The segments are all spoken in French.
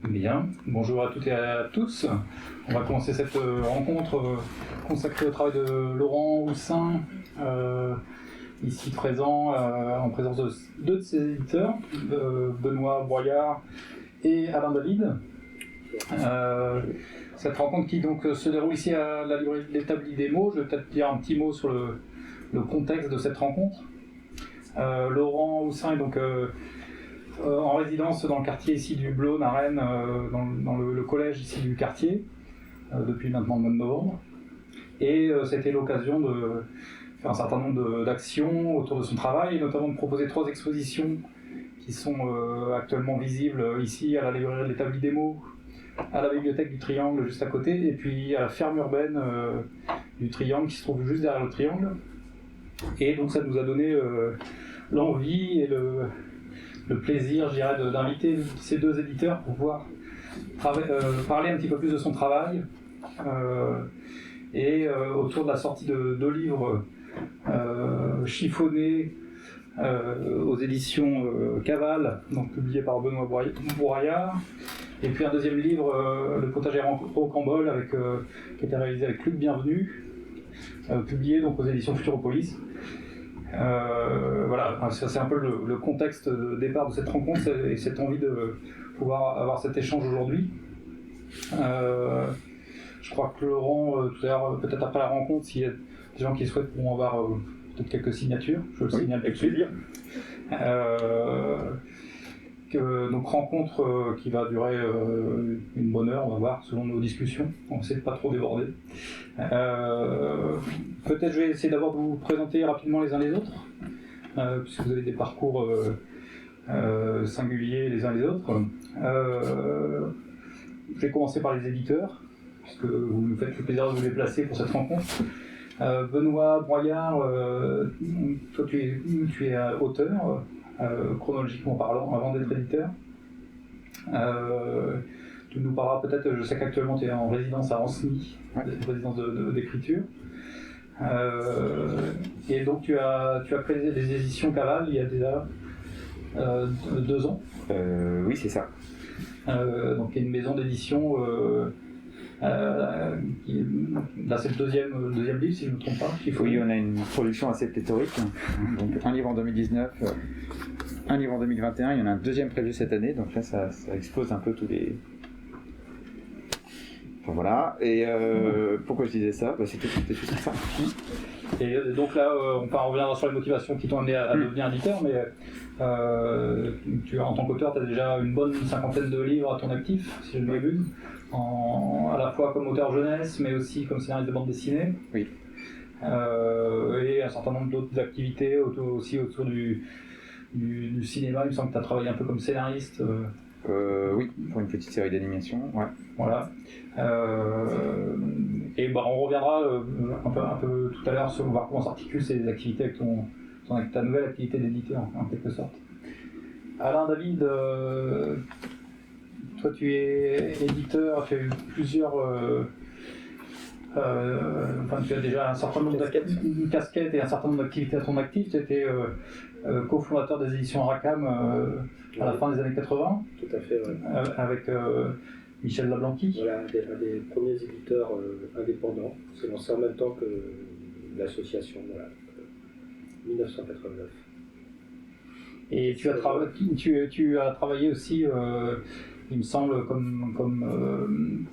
Bien, bonjour à toutes et à tous. On va commencer cette rencontre consacrée au travail de Laurent Houssin, ici présent en présence de deux de ses éditeurs, Benoît Broyard et Alain David. Cette rencontre qui donc se déroule ici à la librairie de l'Établi des mots. Je vais peut-être dire un petit mot sur le contexte de cette rencontre. Laurent Houssin est donc en résidence dans le quartier ici du Blône à Rennes, dans le collège ici du quartier, depuis maintenant le mois de novembre. Et c'était l'occasion de faire un certain nombre d'actions autour de son travail, et notamment de proposer 3 expositions qui sont actuellement visibles ici à la librairie de l'Établi des mots, à la bibliothèque du Triangle juste à côté, et puis à la ferme urbaine du Triangle qui se trouve juste derrière le Triangle. Et donc ça nous a donné l'envie et le plaisir, je dirais, d'inviter ces 2 éditeurs pour pouvoir parler un petit peu plus de son travail et autour de la sortie de 2 livres chiffonnés aux éditions Cavale, donc publiés par Benoît Broyard, et puis un 2e livre, Le potager rocambole, qui a été réalisé avec Luc Bienvenu, publié donc aux éditions Futuropolis. Voilà, c'est un peu le contexte de départ de cette rencontre et cette envie de pouvoir avoir cet échange aujourd'hui. Je crois que Laurent, tout à l'heure, peut-être après la rencontre, s'il y a des gens qui souhaitent, pourront avoir peut-être quelques signatures. Je le signale tout de suite. Donc rencontre qui va durer une bonne heure, on va voir, selon nos discussions. On essaie de pas trop déborder. Peut-être je vais essayer d'abord de vous présenter rapidement les uns les autres, puisque vous avez des parcours singuliers les uns les autres. Je vais commencer par les éditeurs, puisque vous nous faites le plaisir de vous déplacer pour cette rencontre. Benoît Broyard, toi tu es auteur, chronologiquement parlant, avant d'être éditeur. Tu nous parleras peut-être, je sais qu'actuellement tu es en résidence à Ancenis, résidence d'écriture. Et donc tu as créé des éditions Cavale il y a déjà 2 ans. Oui, c'est ça. Donc il y a une maison d'édition. Là c'est le deuxième livre si je ne me trompe pas. Oui, on a une production assez pléthorique. Donc un livre en 2019, un livre en 2021, il y en a un 2e prévu cette année, donc là ça explose un peu tous les... Enfin voilà, et pourquoi je disais ça ? C'était tout ça. Et donc là, on reviendra sur les motivations qui t'ont amené à devenir éditeur, mais tu en tant qu'auteur, tu as déjà une bonne 50aine de livres à ton actif, si je ne m'abuse, à la fois comme auteur jeunesse, mais aussi comme scénariste de bande dessinée. Oui. Et un certain nombre d'autres activités aussi autour du cinéma. Il me semble que tu as travaillé un peu comme scénariste. Oui, pour une petite série d'animation. Ouais. Voilà. Et on reviendra un peu tout à l'heure sur voir comment s'articulent ces activités avec ta nouvelle activité d'éditeur, en quelque sorte. Alain David, toi tu es éditeur, tu as eu plusieurs... tu as déjà un certain nombre de casquettes et un certain nombre d'activités à ton actif. Tu étais cofondateur des éditions Rackham à la fin des années 80. Tout à fait, ouais. Avec Michel Lablanqui. Voilà, un des premiers éditeurs indépendants. C'est lancé en même temps que l'association, voilà, 1989. Et tu as travaillé aussi, il me semble, comme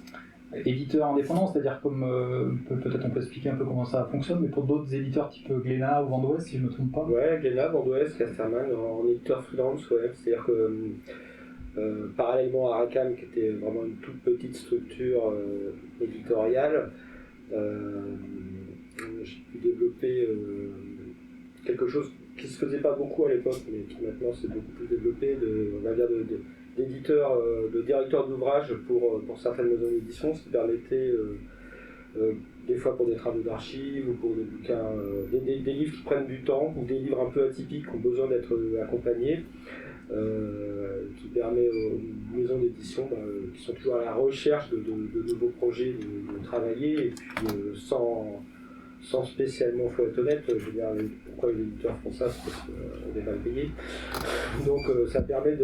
éditeur indépendant, c'est-à-dire peut-être on peut expliquer un peu comment ça fonctionne, mais pour d'autres éditeurs type Glénat ou Vent d'Ouest, si je ne me trompe pas. Ouais, Glénat, Vent d'Ouest, Casterman, en éditeur freelance, ouais. C'est-à-dire que parallèlement à Rackham, qui était vraiment une toute petite structure éditoriale, j'ai pu développer quelque chose qui ne se faisait pas beaucoup à l'époque, mais qui maintenant s'est beaucoup plus développé, d'éditeur, de directeur d'ouvrage pour certaines maisons d'édition, ce qui permettait des fois pour des travaux d'archives ou pour des bouquins, des livres qui prennent du temps ou des livres un peu atypiques qui ont besoin d'être accompagnés, qui permet aux maisons d'édition qui sont toujours à la recherche de nouveaux projets de travailler, et puis sans sans spécialement, faut être honnête, je veux dire, pourquoi les éditeurs font ça, c'est parce qu'on est mal payé. Donc ça permet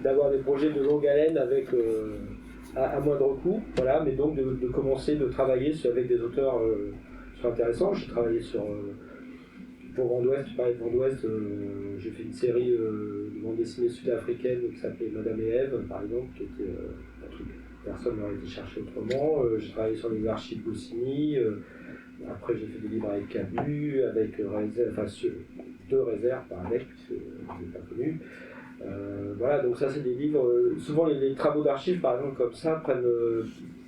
d'avoir des projets de longue haleine avec à moindre coût, voilà, mais donc de commencer de travailler avec des auteurs intéressants. J'ai travaillé pour Vent d'Ouest, tu parlais de Vent d'Ouest, j'ai fait une série de bande dessinée sud-africaine qui s'appelait Madame et Ève, par exemple, qui était un truc que personne n'aurait été chercher autrement. J'ai travaillé sur les archives Goscinny. Après, j'ai fait des livres avec Camus, avec deux réserves par avec, puisque je n'ai pas connu. Voilà, donc ça, c'est des livres. Souvent, les travaux d'archives, par exemple, comme ça, prennent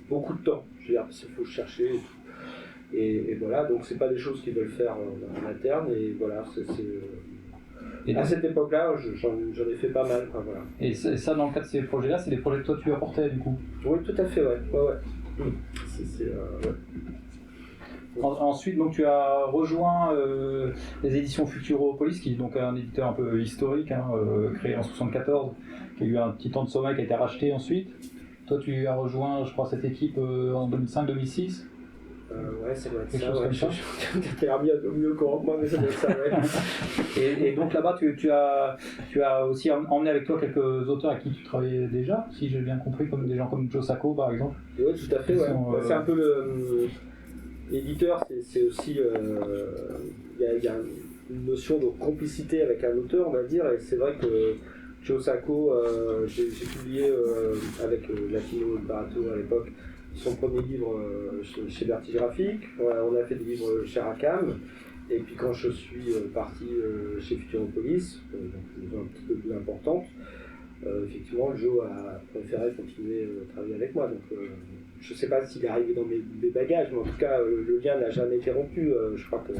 beaucoup de temps. Je veux dire, il faut chercher et tout. Et voilà, donc c'est pas des choses qu'ils veulent faire en interne, et voilà, à cette époque-là, j'en ai fait pas mal, quoi, voilà. Et ça, dans le cadre de ces projets-là, c'est des projets que toi tu apportais, du coup? Oui, tout à fait, ouais. Ouais. Ensuite, donc, tu as rejoint les éditions Futuropolis, qui est donc un éditeur un peu historique, créé en 1974, qui a eu un petit temps de sommeil, qui a été racheté ensuite. Toi, tu as rejoint, je crois, cette équipe en 2005-2006. Ouais, ça doit être quelque ça. chose Ouais. comme ça. T'as l'air mieux au courant que moi, mais ça doit être ça, ouais. Et donc là-bas, tu as aussi emmené avec toi quelques auteurs avec qui tu travaillais déjà, si j'ai bien compris, comme des gens comme Joe Sacco, par exemple. Oui, tout à fait, ouais. C'est un peu l'éditeur, c'est aussi. Il y a une notion de complicité avec un auteur, on va dire, et c'est vrai que Joe Sacco, j'ai publié avec Latino Barato à l'époque son premier livre chez Vertige Graphique. On a fait des livres chez Rackham, et puis quand je suis parti chez Futuropolis, donc une maison un petit peu plus importante, effectivement Joe a préféré continuer à travailler avec moi. Donc je ne sais pas s'il est arrivé dans mes bagages, mais en tout cas le lien n'a jamais été rompu. Je crois que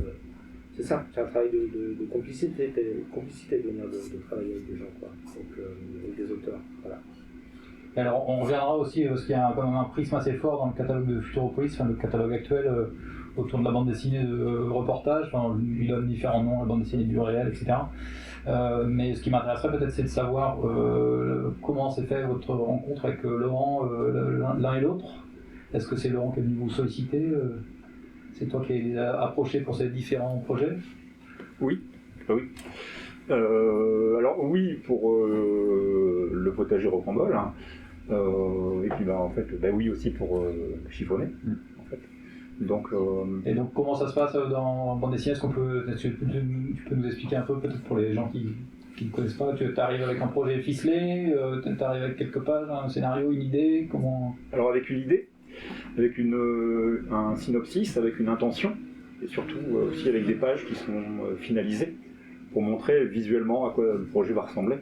c'est ça, c'est un travail de complicité, de manière de travailler avec des gens, quoi. Donc avec des auteurs, voilà. Alors on reviendra aussi, parce qu'il y a quand même un prisme assez fort dans le catalogue de Futuropolis, enfin le catalogue actuel, autour de la bande dessinée de reportage. Enfin, on lui donne différents noms, la bande dessinée du réel, etc. Mais ce qui m'intéresserait peut-être, c'est de savoir comment s'est fait votre rencontre avec Laurent, l'un et l'autre. Est-ce que c'est Laurent qui est venu vous solliciter? C'est toi qui les as approchés pour ces différents projets? Oui. Alors oui, pour le potager rocambole, hein. Et puis en fait, oui aussi pour chiffonner, en fait. Donc, Et donc comment ça se passe dans bande dessinée? Est-ce tu peux nous expliquer un peu, peut-être pour les gens qui ne connaissent pas? Tu arrives avec un projet ficelé, tu arrives avec quelques pages, un scénario, une idée, comment? Alors avec une idée, avec un synopsis, avec une intention, et surtout aussi avec des pages qui sont finalisées, pour montrer visuellement à quoi le projet va ressembler.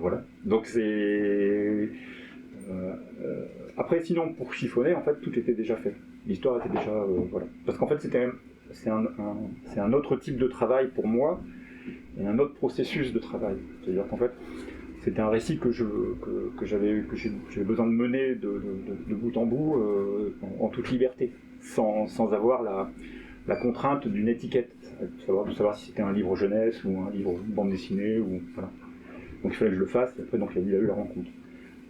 Voilà. Donc c'est... Après, sinon, pour chiffonner, en fait, tout était déjà fait. L'histoire était déjà... voilà. Parce qu'en fait, c'est un autre type de travail pour moi, et un autre processus de travail. C'est-à-dire qu'en fait, c'était un récit que j'avais besoin de mener de bout en bout, en toute liberté, sans avoir la contrainte d'une étiquette, de savoir si c'était un livre jeunesse ou un livre bande dessinée, ou voilà. Donc il fallait que je le fasse, et après donc, il y a eu la rencontre.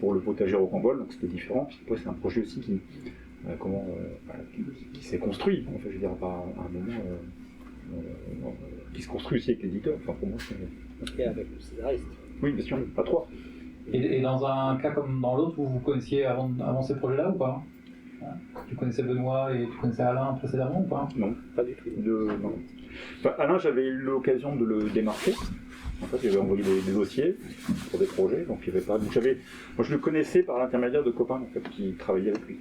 Pour le potager rocambole, donc c'était différent, puis après c'est un projet aussi qui s'est construit, en fait, je veux dire, à un moment, qui se construit aussi avec l'éditeur, enfin pour moi c'est... Et avec le scénariste. Oui, bien sûr, pas trois. Et dans un cas comme dans l'autre, vous connaissiez avant ces projets-là ou pas? Tu connaissais Benoît et tu connaissais Alain précédemment ou pas? Non, pas du tout. Non. Enfin, Alain, j'avais eu l'occasion de le démarcher. En fait, j'avais envoyé des dossiers pour des projets, donc il n'y avait pas. Donc moi, je le connaissais par l'intermédiaire de copains en fait, qui travaillaient avec lui.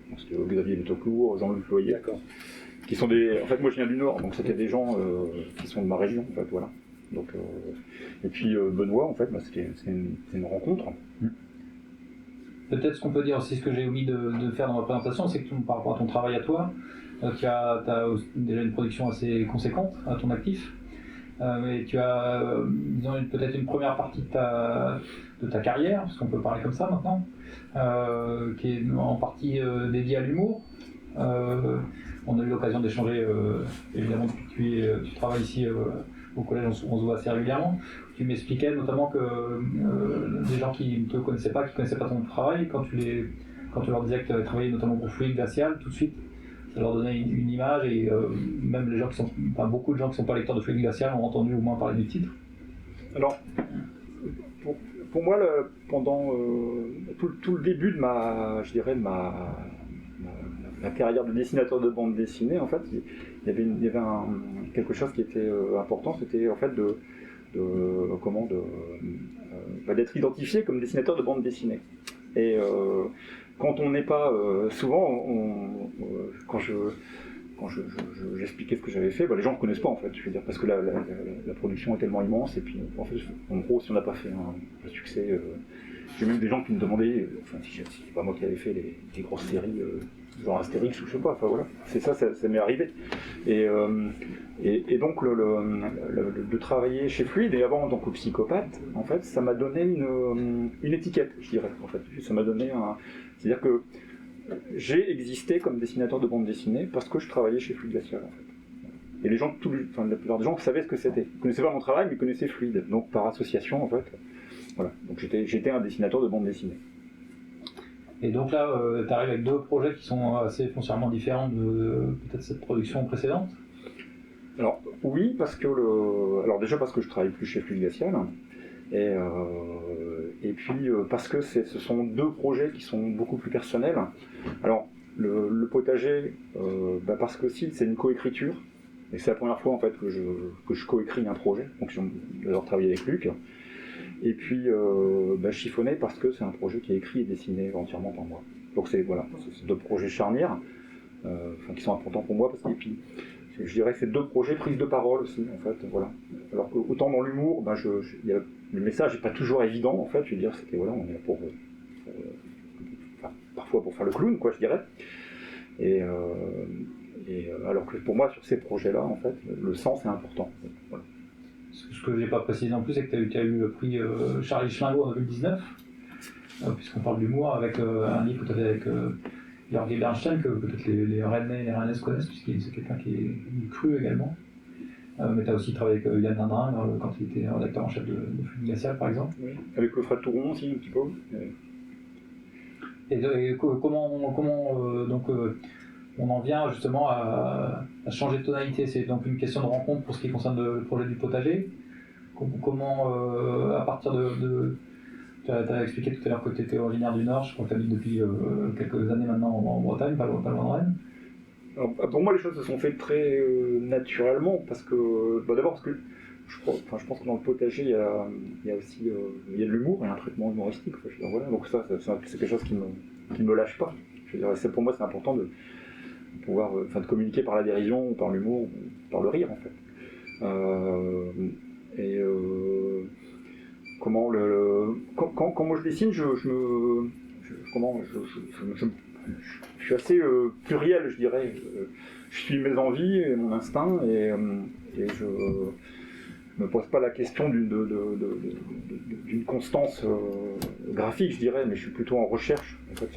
Donc, c'était Xavier Letoclour, Jean-Luc Loyer. D'accord. Qui sont en fait, moi, je viens du Nord, donc c'était des gens qui sont de ma région, en fait, voilà. Donc, et puis Benoît, en fait, c'est une rencontre. Peut-être ce qu'on peut dire aussi, ce que j'ai omis de faire dans ma présentation, c'est que par rapport à ton travail à toi, tu as déjà une production assez conséquente à ton actif, mais tu as disons, peut-être une première partie de ta carrière, parce qu'on peut parler comme ça maintenant, qui est en partie dédiée à l'humour. On a eu l'occasion d'échanger, évidemment, depuis que tu travailles ici au collège, on se voit assez régulièrement. Tu m'expliquais notamment que des gens qui ne te connaissaient pas, qui ne connaissaient pas ton travail, quand tu les quand tu leur disais que tu avais travaillé notamment pour Fluide Glacial, tout de suite, ça leur donnait une image et même les gens qui sont, enfin, beaucoup de gens qui ne sont pas lecteurs de Fluide Glacial ont entendu au moins parler du titre. Alors, pour moi, pendant tout le début de ma carrière de dessinateur de bande dessinée, en fait, il y avait quelque chose qui était important, c'était en fait d'être identifié comme dessinateur de bande dessinée. Et quand on n'est pas souvent, quand j'expliquais ce que j'avais fait, les gens ne connaissent pas en fait, je veux dire, parce que la production est tellement immense, et puis en fait, en gros, si on n'a pas fait un succès, j'ai même des gens qui me demandaient, si c'est pas moi qui avais fait des grosses séries, genre Astérix ou je sais pas, enfin voilà, c'est ça m'est arrivé. Et donc de travailler chez Fluide et avant en tant que psychopathe, en fait, ça m'a donné une étiquette, je dirais, en fait. Ça m'a donné c'est-à-dire que j'ai existé comme dessinateur de bande dessinée parce que je travaillais chez Fluide Glacial, en fait. Et les gens, la plupart des gens savaient ce que c'était. Ils connaissaient pas mon travail, mais ils connaissaient Fluide. Donc par association, en fait, voilà. Donc j'étais un dessinateur de bande dessinée. Et donc là, tu arrives avec deux projets qui sont assez foncièrement différents de peut-être cette production précédente. Alors oui, parce que déjà parce que je travaille plus chez Fluide Glacial, et puis parce que ce sont deux projets qui sont beaucoup plus personnels. Alors le potager, parce que c'est une coécriture, et c'est la première fois en fait que je coécris un projet, donc j'ai d'ailleurs travaillé avec Luc. Et puis Chiffonnet parce que c'est un projet qui est écrit et dessiné entièrement par moi. Donc c'est deux projets charnières, qui sont importants pour moi, parce que puis je dirais que c'est deux projets prises de parole aussi, en fait, voilà. Alors que autant dans l'humour, le message n'est pas toujours évident, en fait, je veux dire, c'était voilà, on est là pour parfois pour faire le clown, quoi, je dirais. Et alors que pour moi, sur ces projets-là, en fait, le sens est important. Voilà. Ce que je n'ai pas précisé en plus, c'est que tu as eu le prix Charlie Schlingo en 2019, puisqu'on parle d'humour, avec un livre que tu as fait avec Jorge Bernstein, que peut-être les Rennais et les Rennaises connaissent, puisqu'il c'est quelqu'un qui est cru également. Mais tu as aussi travaillé avec Yann Dindrin quand il était rédacteur en chef de Fluide Glacial, par exemple. Oui, avec Fred Touron aussi, un petit peu. Et comment on en vient justement à changer de tonalité? C'est donc une question de rencontre pour ce qui concerne le projet du potager. Comment, à partir de tu as expliqué tout à l'heure que tu étais originaire du Nord, je crois que tu habites depuis quelques années maintenant en Bretagne, pas loin de Rennes. Alors, pour moi, les choses se sont faites très naturellement, parce que d'abord parce que je pense que dans le potager, il y a aussi de l'humour, il y a un traitement humoristique. Voilà. Donc ça, c'est quelque chose qui ne me lâche pas. Je veux dire, pour moi, c'est important de pouvoir de communiquer par la dérision, ou par l'humour, ou par le rire, en fait. Quand moi je dessine, je suis assez pluriel, je dirais. Je suis mes envies et mon instinct, et je me pose pas la question d'une constance graphique, je dirais, mais je suis plutôt en recherche. En fait,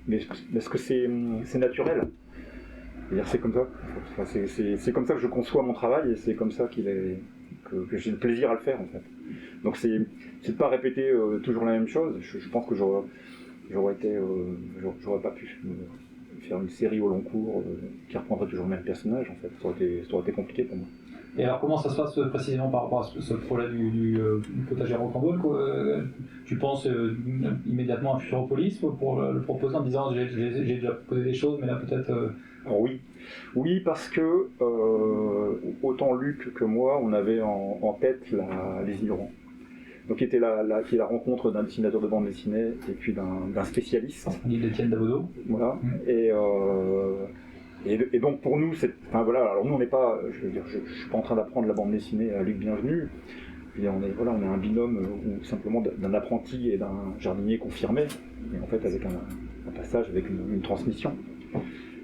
mais est-ce que c'est naturel? C'est comme ça. Enfin, c'est comme ça que je conçois mon travail, et c'est comme ça que j'ai le plaisir à le faire, en fait. Donc c'est de pas répéter toujours la même chose. Je pense que j'aurais pas pu faire une série au long cours qui reprendrait toujours le même personnage, en fait. Ça aurait été compliqué pour moi. Et alors comment ça se passe précisément par rapport à ce projet du potager rocambole, tu penses immédiatement à Futuropolis pour le proposer en disant j'ai déjà proposé des choses, mais là peut-être... Alors oui, parce que autant Luc que moi, on avait en tête les ignorants. Donc qui est la rencontre d'un dessinateur de bande dessinée et puis d'un spécialiste. L'île d'Étienne Davodo. Voilà. Et donc pour nous, alors nous on n'est pas, je suis pas en train d'apprendre la bande dessinée à Luc Bienvenu. Et on est un binôme simplement d'un apprenti et d'un jardinier confirmé, et en fait avec un passage, avec une transmission.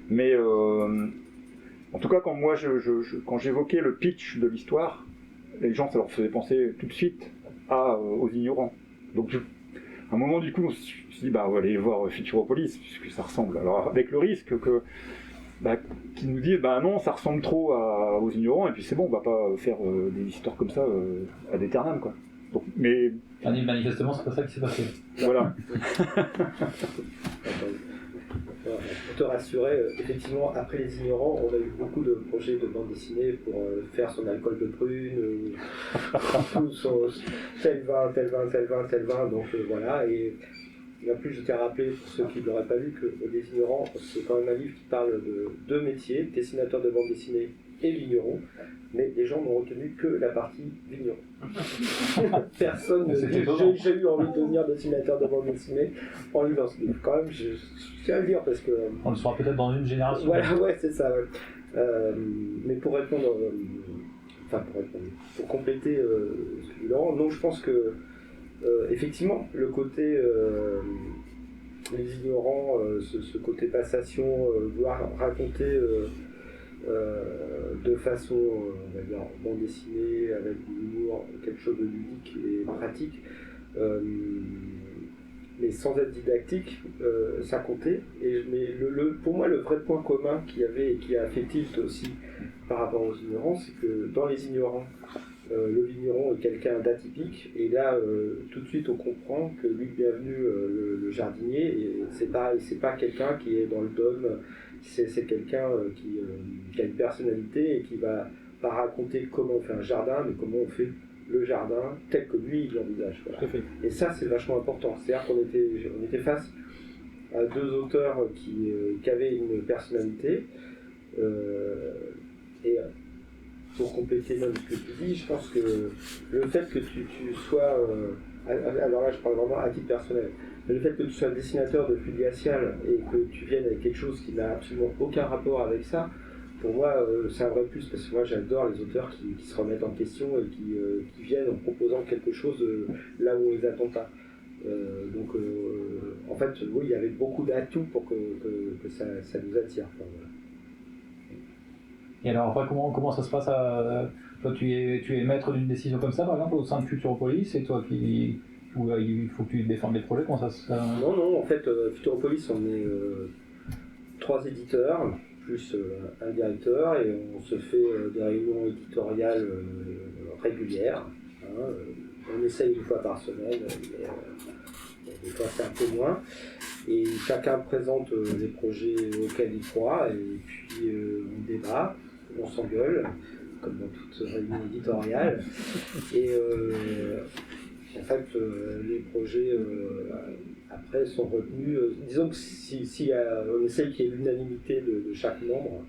Mais en tout cas, quand j'évoquais le pitch de l'histoire, les gens, ça leur faisait penser tout de suite aux ignorants. Donc à un moment, du coup, on s'est dit, on va aller voir Futuropolis, puisque ça ressemble. Alors avec le risque qu'ils nous disent, non, ça ressemble trop aux ignorants, et puis c'est bon, on va pas faire des histoires comme ça ad aeternam, quoi. Donc, mais Manifestement, c'est pas ça qui s'est passé. voilà. Pour te rassurer, effectivement, après Les Ignorants, on a eu beaucoup de projets de bande dessinée pour faire son alcool de prune, tout son tel vin, donc voilà. Et en plus, je tiens à rappeler, pour ceux qui ne l'auraient pas vu, que Les Ignorants, c'est quand même un livre qui parle de deux métiers, dessinateur de bande dessinée et vigneron, mais les gens n'ont retenu que la partie vigneron. Personne ne dit j'ai eu envie de devenir dessinateur de bande dessinée en lisant ce livre. Quand même, je tiens à le dire parce que. On le saura peut-être dans une génération. Voilà, ouais, c'est ça. Ouais. Mais pour répondre, pour compléter ce que dit Laurent, non, je pense que effectivement, le côté les ignorants, ce côté passation, vouloir raconter de façon, on va dire, bande dessinée, avec de l'humour, quelque chose de ludique et pratique, mais sans être didactique, ça comptait. Mais pour moi, le vrai point commun qu'il y avait et qui a fait tilt aussi par rapport aux ignorants, c'est que dans les ignorants, le vigneron est quelqu'un d'atypique, et là, tout de suite, on comprend que Luc Bienvenu, le jardinier, et c'est pas quelqu'un qui est dans le dôme, c'est quelqu'un qui a une personnalité et qui va pas raconter comment on fait un jardin, mais comment on fait le jardin tel que lui il l'envisage. Voilà. Et ça, c'est vachement important. C'est-à-dire qu'on était face à deux auteurs qui avaient une personnalité, et pour compléter même ce que tu dis, je pense que le fait que tu sois, alors là je parle vraiment à titre personnel, mais le fait que tu sois dessinateur de flux glacial et que tu viennes avec quelque chose qui n'a absolument aucun rapport avec ça, pour moi c'est un vrai plus, parce que moi j'adore les auteurs qui se remettent en question et qui viennent en proposant quelque chose là où on les attend pas. Donc en fait, oui, il y avait beaucoup d'atouts pour que ça nous attire. Enfin, voilà. Et alors après, comment ça se passe toi, tu es maître d'une décision comme ça, par exemple, au sein de Futuropolis, et toi il faut que tu défendes les projets, comment ça se... Non, en fait, Futuropolis, on est 3 éditeurs, plus un directeur, et on se fait des réunions éditoriales régulières. Hein, on essaye une fois par semaine, mais des fois c'est un peu moins. Et chacun présente les projets auxquels il croit, et puis on débat, on s'engueule, comme dans toute réunion éditoriale. Et en fait, les projets après sont retenus. Disons que si on essaye qu'il y ait l'unanimité de chaque membre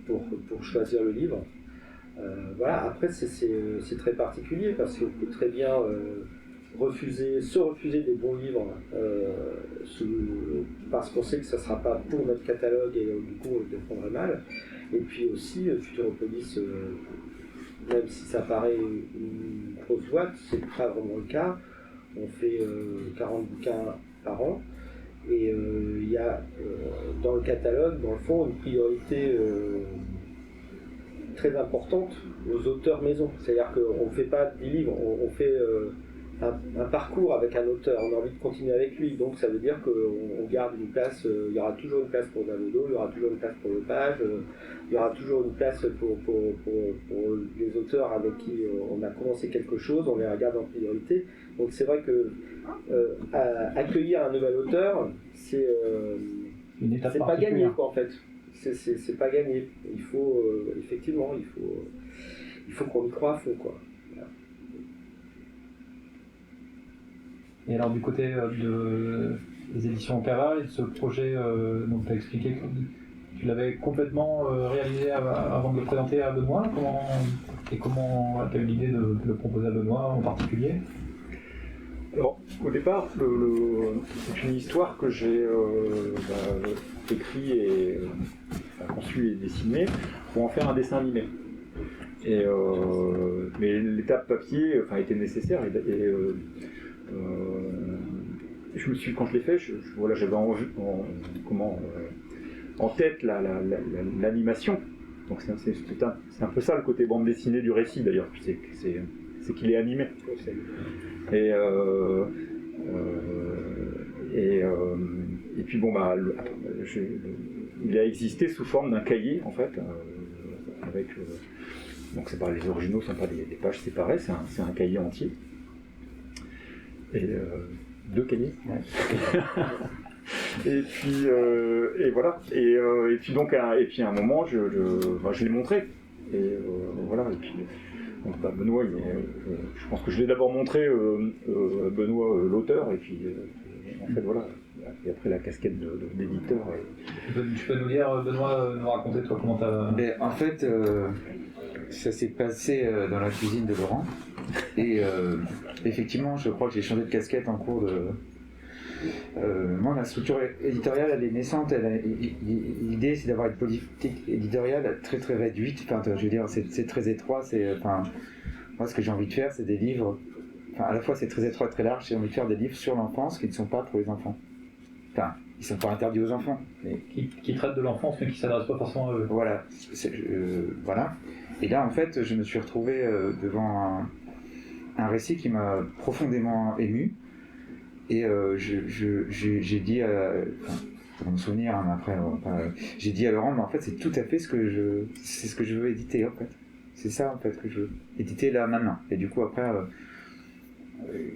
pour choisir le livre. Voilà, après c'est très particulier parce qu'on peut très bien se refuser des bons livres parce qu'on sait que ça ne sera pas pour notre catalogue et du coup on le défendrait mal. Et puis aussi, Futuropolis, même si ça paraît une grosse boîte, c'est pas vraiment le cas. On fait 40 bouquins par an et il y a dans le catalogue, dans le fond, une priorité très importante aux auteurs maison. C'est-à-dire qu'on ne fait pas des livres, on fait un parcours avec un auteur, on a envie de continuer avec lui, donc ça veut dire qu'on garde une place, il y aura toujours une place pour Damodo, il y aura toujours une place pour Lepage, il y aura toujours une place pour les auteurs avec qui on a commencé quelque chose, on les regarde en priorité. Donc c'est vrai que accueillir un nouvel auteur, c'est pas gagné quoi en fait. C'est pas gagné. Il faut effectivement, il faut qu'on y croie à fond quoi. Voilà. Et alors du côté des éditions Cavale et de ce projet, donc tu as expliqué que tu l'avais complètement réalisé avant de le présenter à Benoît. Comment tu as eu l'idée de le proposer à Benoît en particulier? Alors, au départ, c'est une histoire que j'ai écrit et conçue et dessinée pour en faire un dessin animé. Mais l'étape papier était nécessaire et je me suis, quand je l'ai fait, j'avais en tête l'animation. Donc c'est un peu ça le côté bande dessinée du récit d'ailleurs, c'est qu'il est animé. Et puis bon il a existé sous forme d'un cahier en fait, avec Donc c'est pas, les originaux ne sont pas des pages séparées, c'est un cahier entier. Et 2 cahiers. Ouais. Et voilà. Et puis donc à un moment, je l'ai montré. Et voilà. Et puis donc, Benoît, je pense que je l'ai d'abord montré Benoît l'auteur, et puis en fait voilà. Et après la casquette d'éditeur. Tu peux nous dire, Benoît, nous raconter toi comment t'as... En fait, ça s'est passé dans la cuisine de Laurent. Et effectivement, je crois que j'ai changé de casquette en cours de... moi, la structure éditoriale, elle est naissante. L'idée, c'est d'avoir une politique éditoriale très très réduite. Enfin, je veux dire, c'est très étroit. Moi, ce que j'ai envie de faire, c'est des livres... Enfin, à la fois, c'est très étroit, très large. J'ai envie de faire des livres sur l'enfance qui ne sont pas pour les enfants. Enfin, ils ne sont pas interdits aux enfants. Mais... Qui traitent de l'enfance, mais qui ne s'adressent pas forcément à eux. Voilà. Voilà. Et là, en fait, je me suis retrouvé devant un récit qui m'a profondément ému. Et j'ai dit, pour me souvenir, hein, après, j'ai dit à Laurent, mais en fait, c'est tout à fait ce que je veux éditer, en fait. C'est ça, en fait, que je veux éditer là, maintenant. Et du coup, après,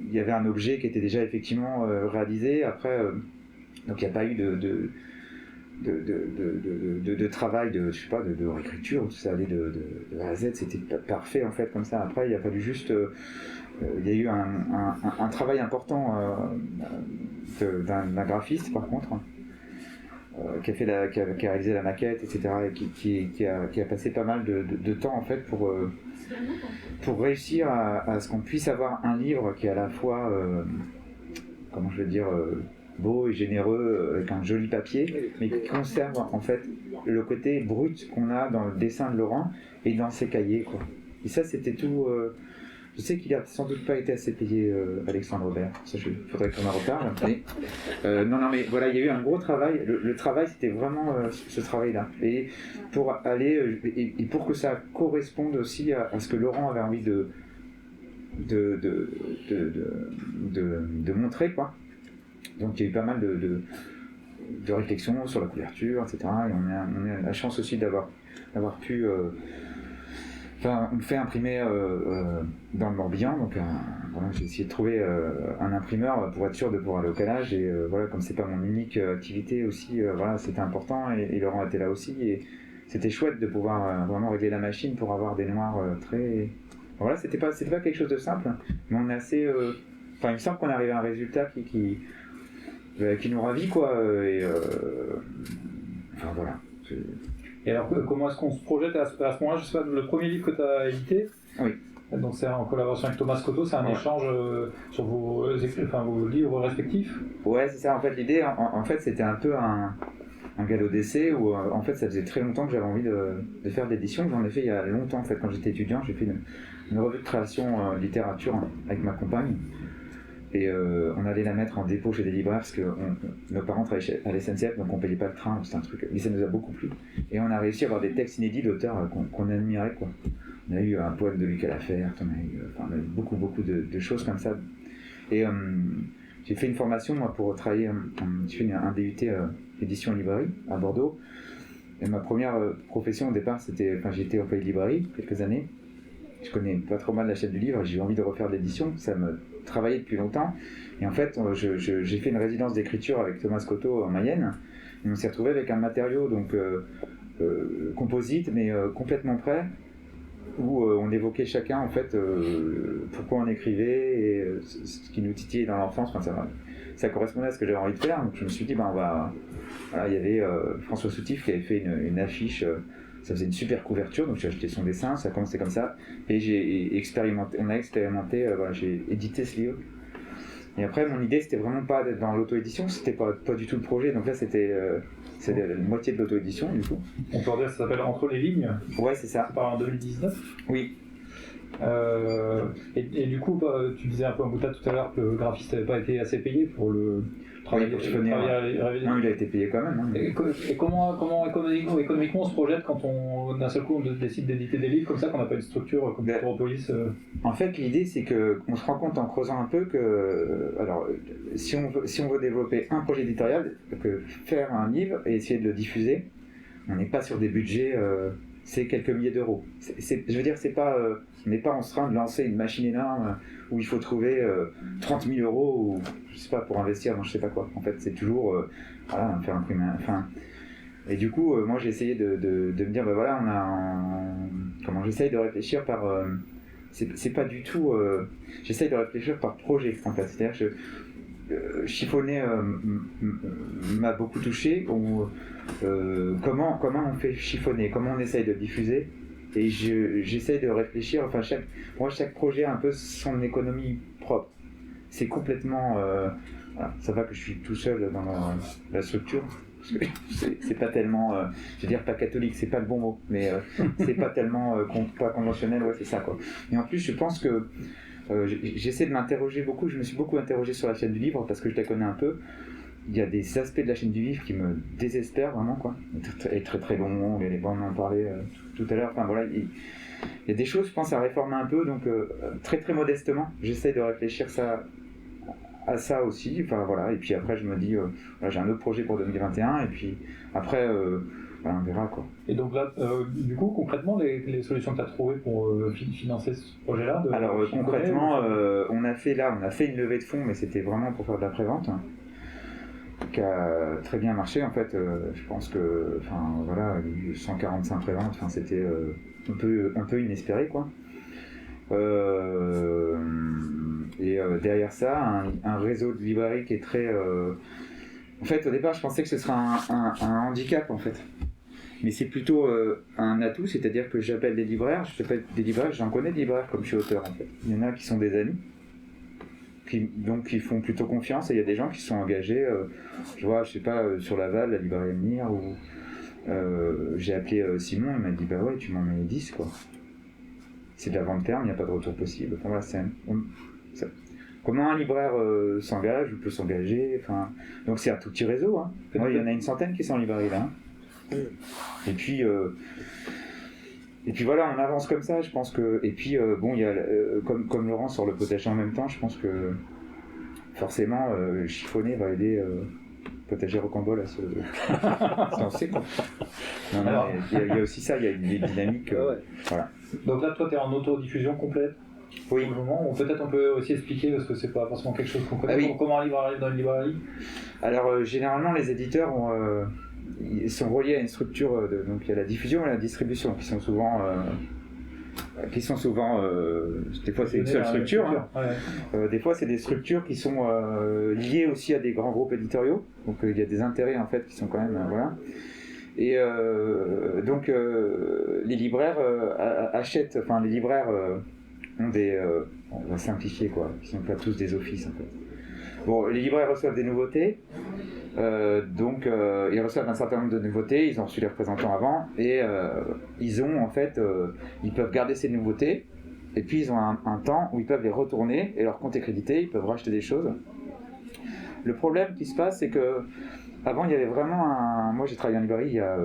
il y avait un objet qui était déjà effectivement réalisé. Après, donc il n'y a pas eu de travail de réécriture, tout ça allait de A à Z, c'était parfait, en fait, comme ça. Après, il a fallu juste... il y a eu un travail important d'un graphiste, par contre, qui a réalisé la maquette, etc., et qui a passé pas mal de temps, en fait, pour réussir à ce qu'on puisse avoir un livre qui est à la fois, comment je veux dire, beau et généreux, avec un joli papier, mais qui conserve, en fait, le côté brut qu'on a dans le dessin de Laurent et dans ses cahiers, quoi. Et ça, c'était tout... Je sais qu'il a sans doute pas été assez payé, Alexandre Robert. Ça, faudrait qu'on en reparle. Mais, non, mais voilà, il y a eu un gros travail. Le travail, c'était vraiment ce travail-là. Et pour aller et pour que ça corresponde aussi à ce que Laurent avait envie de montrer, quoi. Donc, il y a eu pas mal de réflexions sur la couverture, etc. Et on a la chance aussi d'avoir pu... on me fait imprimer dans le Morbihan, donc voilà, j'ai essayé de trouver un imprimeur pour être sûr de pouvoir aller au calage, et voilà, comme c'est pas mon unique activité aussi, voilà, c'était important, et Laurent était là aussi, et c'était chouette de pouvoir vraiment régler la machine pour avoir des noirs très... Voilà, c'était pas quelque chose de simple, mais on est assez... il me semble qu'on est arrivé à un résultat qui nous ravit, quoi, et enfin voilà. Et alors, comment est-ce qu'on se projette à ce moment-là? Je sais pas, le premier livre que tu as édité, oui. Donc c'est en collaboration avec Thomas Scotto, c'est un échange sur vos livres respectifs? Ouais, c'est ça. En fait, l'idée, en fait, c'était un peu un galop d'essai où, en fait, ça faisait très longtemps que j'avais envie de faire de l'édition. J'en ai fait il y a longtemps, en fait, quand j'étais étudiant. J'ai fait une revue de création littérature avec ma compagne. Et on allait la mettre en dépôt chez des libraires parce que nos parents travaillaient à la SNCF, donc on payait pas le train, c'était un truc, mais ça nous a beaucoup plu. Et on a réussi à avoir des textes inédits d'auteurs qu'on admirait, quoi. On a eu un poème de Lucas Laferte, on a eu beaucoup de choses comme ça. Et j'ai fait une formation, moi, pour travailler, j'ai fait un DUT édition librairie à Bordeaux. Et ma première profession au départ, j'ai été employé de librairie quelques années. Je connais pas trop mal la chaîne du livre, j'ai eu envie de refaire de l'édition, ça me travaillait depuis longtemps. Et en fait, j'ai fait une résidence d'écriture avec Thomas Scotto en Mayenne. Et on s'est retrouvé avec un matériau donc composite, mais complètement prêt, où on évoquait chacun en fait pourquoi on écrivait et ce qui nous titillait dans l'enfance. Enfin, ça correspondait à ce que j'avais envie de faire. Donc je me suis dit, voilà, il y avait François Soutif qui avait fait une affiche. Ça faisait une super couverture, donc j'ai acheté son dessin, ça a commencé comme ça, et on a expérimenté, voilà, j'ai édité ce livre. Et après, mon idée, c'était vraiment pas d'être dans l'auto-édition, c'était pas du tout le projet, donc là, c'était la moitié de l'auto-édition, du coup. On peut dire que ça s'appelle Entre les lignes. Ouais, c'est ça. C'est par en 2019. Oui. Et du coup, tu disais un peu en boutade tout à l'heure que le graphiste n'avait pas été assez payé pour le travail. Non, il a été payé quand même. Hein. Et comment économiquement on se projette quand d'un seul coup on décide d'éditer des livres comme ça, qu'on n'a pas une structure comme Futuropolis En fait, l'idée c'est qu'on se rend compte en creusant un peu que, alors, si on veut développer un projet éditorial, que faire un livre et essayer de le diffuser, on n'est pas sur des budgets c'est quelques milliers d'euros. Je veux dire, on n'est pas en train de lancer une machine énorme où il faut trouver 30 000 euros ou, je sais pas, pour investir dans je sais pas quoi. En fait, c'est toujours, voilà, faire imprimer. Enfin, et du coup, moi, j'ai essayé de me dire, ben voilà, j'essaye de réfléchir par. C'est pas du tout. J'essaye de réfléchir par projet, en fait. C'est-à-dire que chiffonner m'a beaucoup touché. Comment on fait chiffonner, comment on essaye de diffuser, et j'essaye de réfléchir. Enfin, chaque projet a un peu son économie propre. C'est complètement. Voilà, ça va que je suis tout seul dans la structure. Parce que c'est pas tellement, je veux dire pas catholique, c'est pas le bon mot, mais c'est pas tellement pas conventionnel, ouais, c'est ça quoi. Et en plus, je pense que j'essaie de m'interroger beaucoup. Je me suis beaucoup interrogé sur la chaîne du livre parce que je la connais un peu. Il y a des aspects de la chaîne du livre qui me désespèrent vraiment quoi. Elle est très très long, les bandes en parlaient tout à l'heure. Enfin voilà, il y a des choses, je pense, à réformer un peu. Donc très très modestement, j'essaie de réfléchir à ça aussi. Enfin voilà. Et puis après, je me dis, voilà, j'ai un autre projet pour 2021. Et puis après, voilà, on verra quoi. Et donc là, du coup, concrètement, les solutions que tu as trouvées pour financer ce projet-là Alors concrètement, on a fait une levée de fonds, mais c'était vraiment pour faire de la prévente. Qui a très bien marché en fait. Je pense que, enfin voilà, 145 préventes, enfin c'était un peu inespéré quoi. Et derrière ça, un réseau de librairies qui est très. En fait, au départ, je pensais que ce serait un handicap en fait. Mais c'est plutôt un atout, c'est-à-dire que j'appelle des libraires, j'en connais des libraires comme je suis auteur en fait. Il y en a qui sont des amis. Qui font plutôt confiance, et il y a des gens qui sont engagés, je vois, je sais pas, sur Laval, la librairie Amir, où j'ai appelé Simon, il m'a dit bah ouais, tu m'en mets 10 quoi. C'est de la vente ferme, il n'y a pas de retour possible. Enfin voilà, comment un libraire s'engage ou peut s'engager, enfin, donc c'est un tout petit réseau. Hein. Moi, il y en a une centaine qui sont en librairie là. Hein. Et puis voilà, on avance comme ça, je pense que. Et puis bon, il y a comme Laurent sur le potager en même temps, je pense que forcément chiffonner va aider potager rocambole à se lancer quoi. Non, il y a aussi ça, il y a une dynamique. Voilà. Donc là, toi, tu es en autodiffusion complète. Oui. Pour le moment, on peut aussi expliquer parce que c'est pas forcément quelque chose qu'on connaît. Oui. Comment un livre arrive dans une librairie. Alors généralement, les éditeurs ils sont reliés à une structure, donc il y a la diffusion et la distribution qui sont souvent des fois c'est une seule structure, hein. Ouais. Des fois c'est des structures qui sont liées aussi à des grands groupes éditoriaux, donc il y a des intérêts en fait qui sont quand même voilà. Et donc les libraires achètent, enfin les libraires ont des, on va simplifier quoi, ils sont pas tous des offices en fait. Bon, les libraires reçoivent des nouveautés. Donc ils reçoivent un certain nombre de nouveautés, ils ont reçu les représentants avant et ils ont en fait ils peuvent garder ces nouveautés et puis ils ont un temps où ils peuvent les retourner et leur compte est crédité, ils peuvent racheter des choses. Le problème qui se passe, c'est que avant il y avait vraiment moi j'ai travaillé en librairie il y a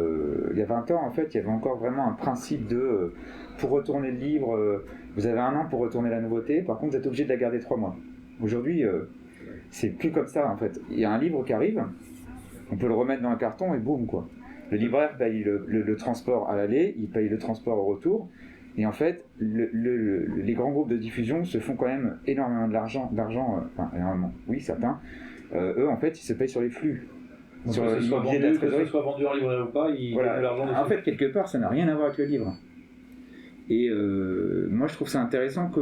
20 ans en fait, il y avait encore vraiment un principe de pour retourner le livre, vous avez 1 an pour retourner la nouveauté, par contre vous êtes obligé de la garder 3 mois. Aujourd'hui c'est plus comme ça en fait. Il y a un livre qui arrive, on peut le remettre dans un carton et boum quoi. Le libraire paye le transport à l'aller, il paye le transport au retour. Et en fait, les grands groupes de diffusion se font quand même énormément d'argent, enfin énormément, oui certains. Eux en fait, ils se payent sur les flux. Donc, sur que ce soit vendu en librairie ou pas, ils gagnent de l'argent dessus. En fait, quelque part, ça n'a rien à voir avec le livre. Et moi je trouve ça intéressant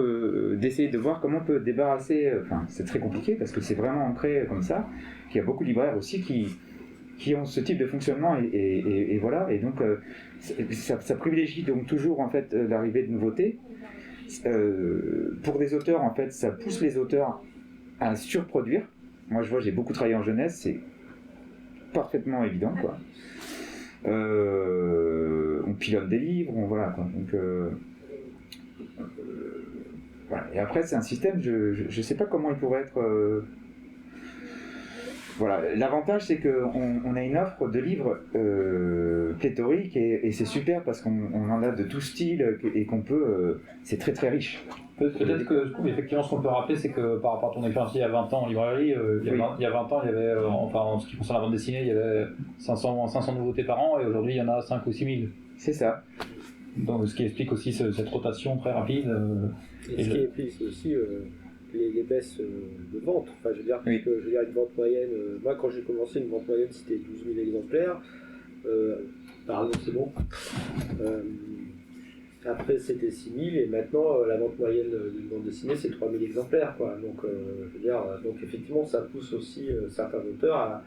d'essayer de voir comment on peut débarrasser, enfin c'est très compliqué parce que c'est vraiment ancré comme ça, qu'il y a beaucoup de libraires aussi qui ont ce type de fonctionnement et voilà, et donc ça privilégie donc toujours en fait l'arrivée de nouveautés. Pour des auteurs en fait ça pousse les auteurs à surproduire. Moi je vois, j'ai beaucoup travaillé en jeunesse, c'est parfaitement évident quoi. On pilote des livres, voilà quoi. Donc voilà. Et après c'est un système, je sais pas comment il pourrait être. Voilà, l'avantage c'est qu'on a une offre de livres pléthorique et c'est super parce qu'on en a de tout style et qu'on peut, c'est très très riche. Peut-être que effectivement ce qu'on peut rappeler c'est que par rapport à ton expérience il y a 20 ans en librairie, il y a 20 ans il y avait, enfin en ce qui concerne la bande dessinée, il y avait 500 nouveautés par an et aujourd'hui il y en a 5 ou 6 000. C'est ça. Donc, ce qui explique aussi cette rotation très rapide. Et ce qui explique aussi les baisses de vente. Enfin, je veux dire, Oui. je veux dire, une vente moyenne. Moi, quand j'ai commencé, une vente moyenne, c'était 12 000 exemplaires. Pardon, c'est bon. Après, c'était 6 000, et maintenant, la vente moyenne d'une bande dessinée, c'est 3 000 exemplaires, quoi. Donc, je veux dire, donc effectivement, ça pousse aussi certains auteurs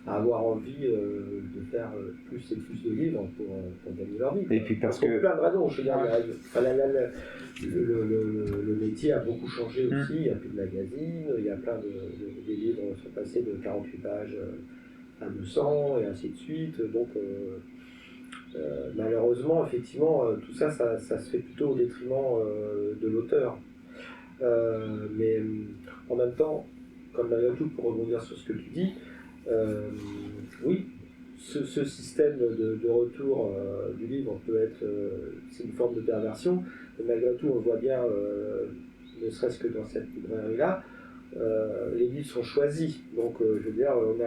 à avoir envie de faire plus et plus de livres pour gagner leur vie. Et puis parce pour que- plein de raisons. Je veux dire, le métier a beaucoup changé aussi. Il n'y a plus de magazines, il y a plein des livres sont passés de 48 pages à 200 et ainsi de suite. Donc, malheureusement, effectivement, tout ça, ça se fait plutôt au détriment de l'auteur. Mais en même temps, comme malgré tout, pour rebondir sur ce que tu dis, oui, ce système de retour du livre peut être, c'est une forme de perversion, mais malgré tout, on voit bien, ne serait-ce que dans cette librairie-là, les livres sont choisis. Donc, je veux dire, on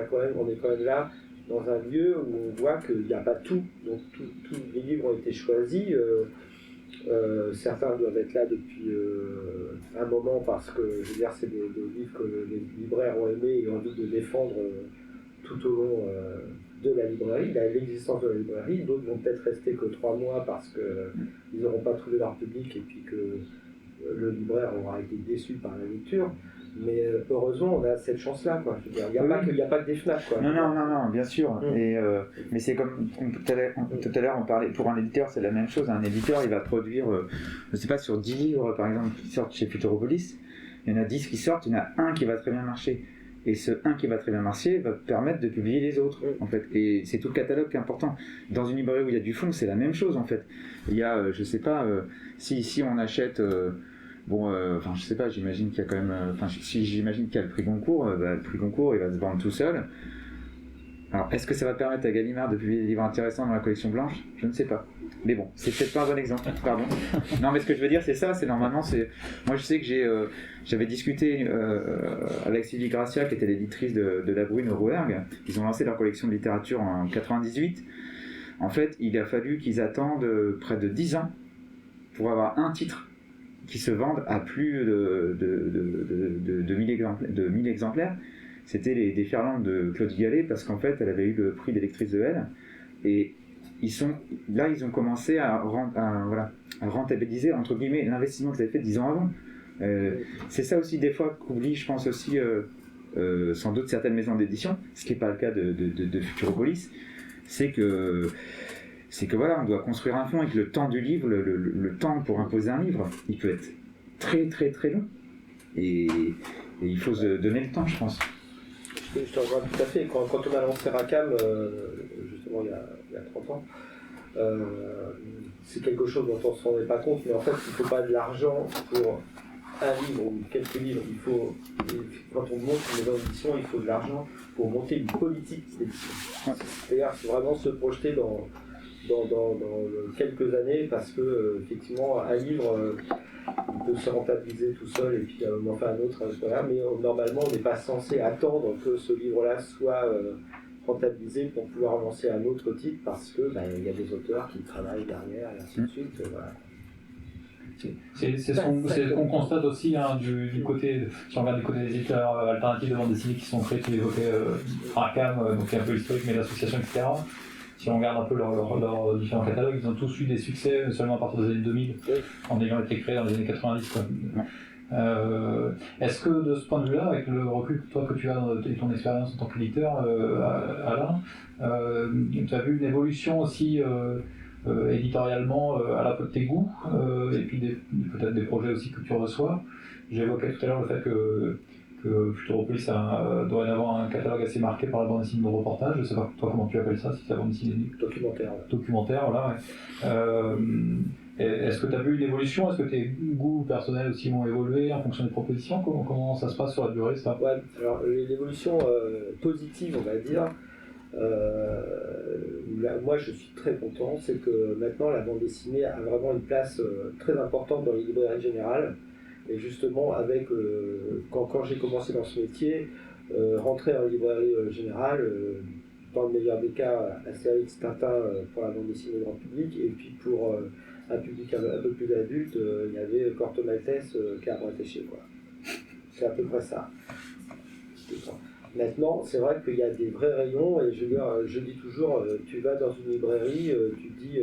est quand même là dans un lieu où on voit qu'il n'y a pas tout. Donc, tous les livres ont été choisis. Certains doivent être là depuis un moment parce que, je veux dire, c'est des livres que les libraires ont aimés et ont envie de défendre tout au long de la librairie, l'existence de la librairie. D'autres vont peut-être rester que 3 mois parce qu'ils n'auront pas trouvé leur public et puis que le libraire aura été déçu par la lecture. Mais heureusement, on a cette chance-là, quoi. Je veux dire, il n'y a pas que des FNAC, quoi. Non, bien sûr. Et, mais c'est comme tout à l'heure, on parlait, pour un éditeur, c'est la même chose. Un éditeur, il va produire, je ne sais pas, sur 10 livres, par exemple, qui sortent chez Futuropolis, il y en a 10 qui sortent, il y en a un qui va très bien marcher. Et ce un qui va très bien marcher va permettre de publier les autres, en fait. Et c'est tout le catalogue qui est important. Dans une librairie où il y a du fond, c'est la même chose, en fait. Il y a, je sais pas, si ici on achète... enfin, je sais pas, j'imagine qu'il y a quand même... si j'imagine qu'il y a le prix Goncourt, le prix Goncourt, il va se vendre tout seul. Alors, est-ce que ça va permettre à Gallimard de publier des livres intéressants dans la collection blanche ? Je ne sais pas. Mais bon, c'est peut-être pas un bon exemple, pardon. Non, mais ce que je veux dire, c'est ça, c'est normalement, c'est... Moi, je sais que j'avais discuté avec Sylvie Gracia, qui était l'éditrice de La Brune au Rouergue. Ils ont lancé leur collection de littérature en 98. En fait, il a fallu qu'ils attendent près de 10 ans pour avoir un titre qui se vendent à plus de 1000 exemplaires. C'était les Déferlantes de Claude Gallet, parce qu'en fait, elle avait eu le prix des lectrices de Elle. Et ils ont commencé à rentabiliser, entre guillemets, l'investissement qu'ils avaient fait 10 ans avant. C'est ça aussi, des fois, qu'oublie, je pense aussi, sans doute certaines maisons d'édition, ce qui n'est pas le cas de Futuropolis, c'est que voilà, on doit construire un fond et que le temps du livre, le temps pour imposer un livre, il peut être très très très long. Et il faut se donner le temps, je pense. Je te rejoins tout à fait. Quand on a lancé Rackham, justement il y a 30 ans, c'est quelque chose dont on ne se rendait pas compte, mais en fait il ne faut pas de l'argent pour un livre ou quelques livres. Quand on monte une maison d'édition, il faut de l'argent pour monter une politique d'édition. C'est-à-dire vraiment se projeter dans quelques années, parce que effectivement un livre il peut se rentabiliser tout seul et puis on en fait un autre, mais normalement on n'est pas censé attendre que ce livre-là soit rentabilisé pour pouvoir lancer un autre titre, parce que il y a des auteurs qui travaillent derrière et ainsi de suite. Voilà. C'est ce qu'on constate aussi du côté, si on regarde du côté des éditeurs alternatifs de bande dessinée qui sont créés, tu évoquais Rackham, donc un peu historique, mais l'association, etc. Si on regarde un peu leurs différents catalogues, ils ont tous eu des succès seulement à partir des années 2000, en ayant été créés dans les années 90. Quoi. Est-ce que de ce point de vue-là, avec le recul toi, que tu as et ton expérience en tant qu'éditeur, Alain, tu as vu une évolution aussi éditorialement à la fois de tes goûts et puis peut-être des projets aussi que tu reçois. J'évoquais tout à l'heure le fait que Futuropolis a dorénavant un catalogue assez marqué par la bande dessinée de reportage. Je ne sais pas toi comment tu appelles ça, si c'est la bande dessinée documentaire, voilà. Ouais. Est-ce que tu as vu une évolution ? Est-ce que tes goûts personnels aussi vont évoluer en fonction des propositions ? Comment ça se passe sur la durée, ça ? Ouais, alors l'évolution positive, on va dire, moi je suis très content, c'est que maintenant la bande dessinée a vraiment une place très importante dans les librairies générales. Et justement, quand j'ai commencé dans ce métier, rentrer en librairie générale, dans le meilleur des cas, Astérix, Tintin pour la bande dessinée grand public, et puis pour un public un peu plus adulte, il y avait Corto Maltese qui a chier, quoi. C'est à peu près ça. Maintenant, c'est vrai qu'il y a des vrais rayons, et je veux dire, je dis toujours, tu vas dans une librairie, tu te dis,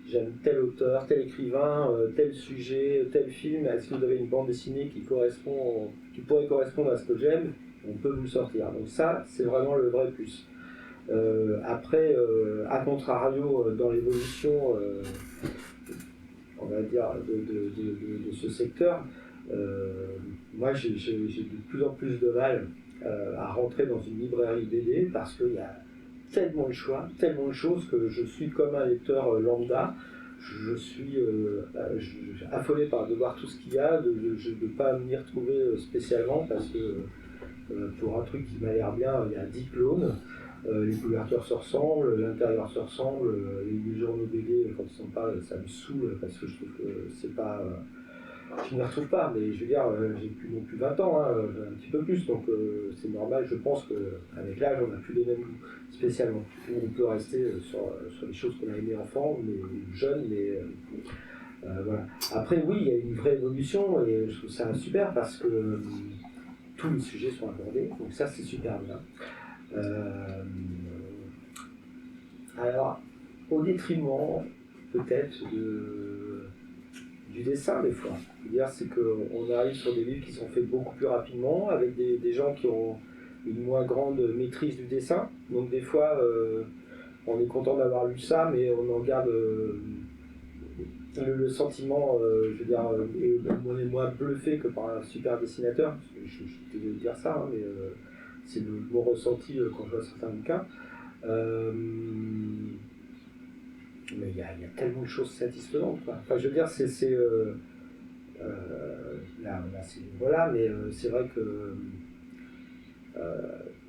j'aime tel auteur, tel écrivain, tel sujet, tel film, est-ce que vous avez une bande dessinée qui pourrait correspondre à ce que j'aime? On peut vous le sortir. Donc ça, c'est vraiment le vrai plus. Après, à contrario, dans l'évolution, on va dire, de ce secteur, moi j'ai de plus en plus de mal à rentrer dans une librairie BD parce qu'il y a tellement de choix, tellement de choses que je suis comme un lecteur lambda. Je suis affolé de voir tout ce qu'il y a, de ne pas m'y retrouver spécialement parce que pour un truc qui m'a l'air bien, il y a 10 clones. Les couvertures se ressemblent, l'intérieur se ressemble, les journaux BD, quand ils s'en parlent, ça me saoule parce que je trouve que c'est pas. Je ne m'y retrouve pas, mais je veux dire, j'ai plus non plus 20 ans, hein, un petit peu plus, donc c'est normal, je pense qu'avec l'âge, on n'a plus les mêmes goûts, spécialement. On peut rester sur les choses qu'on a aimées enfant, mais jeunes, mais voilà. Après, oui, il y a une vraie évolution, et je trouve ça super parce que tous les sujets sont abordés, donc ça, c'est super bien. Alors, au détriment peut-être du dessin des fois. C'est-à-dire c'est qu'on arrive sur des livres qui sont faits beaucoup plus rapidement, avec des gens qui ont une moins grande maîtrise du dessin. Donc des fois, on est content d'avoir lu ça, mais on en garde le sentiment, je veux dire, on est moins bluffé que par un super dessinateur. Je vais dire ça, hein, mais c'est mon ressenti quand je vois certains bouquins. Mais il y a tellement de choses satisfaisantes, quoi. Enfin, je veux dire, voilà, mais c'est vrai que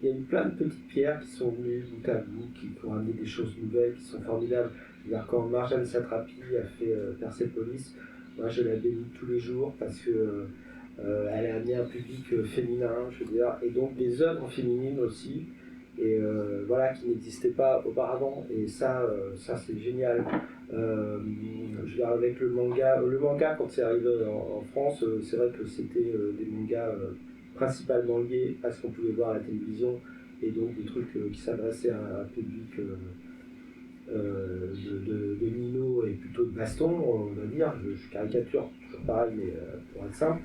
il y a eu plein de petites pierres qui sont venues bout à bout, qui ont amené des choses nouvelles, qui sont formidables. C'est-à-dire, quand Marjane Satrapi a fait Persepolis, moi je la bénis tous les jours parce que elle a amené un public féminin, je veux dire, et donc des œuvres féminines aussi. Et voilà, qui n'existait pas auparavant, et ça c'est génial. Je veux dire, avec le manga quand c'est arrivé en France, c'est vrai que c'était des mangas principalement liés à ce qu'on pouvait voir à la télévision, et donc des trucs qui s'adressaient à un public de Nino et plutôt de baston, on va dire. Je caricature, toujours pareil, mais pour être simple.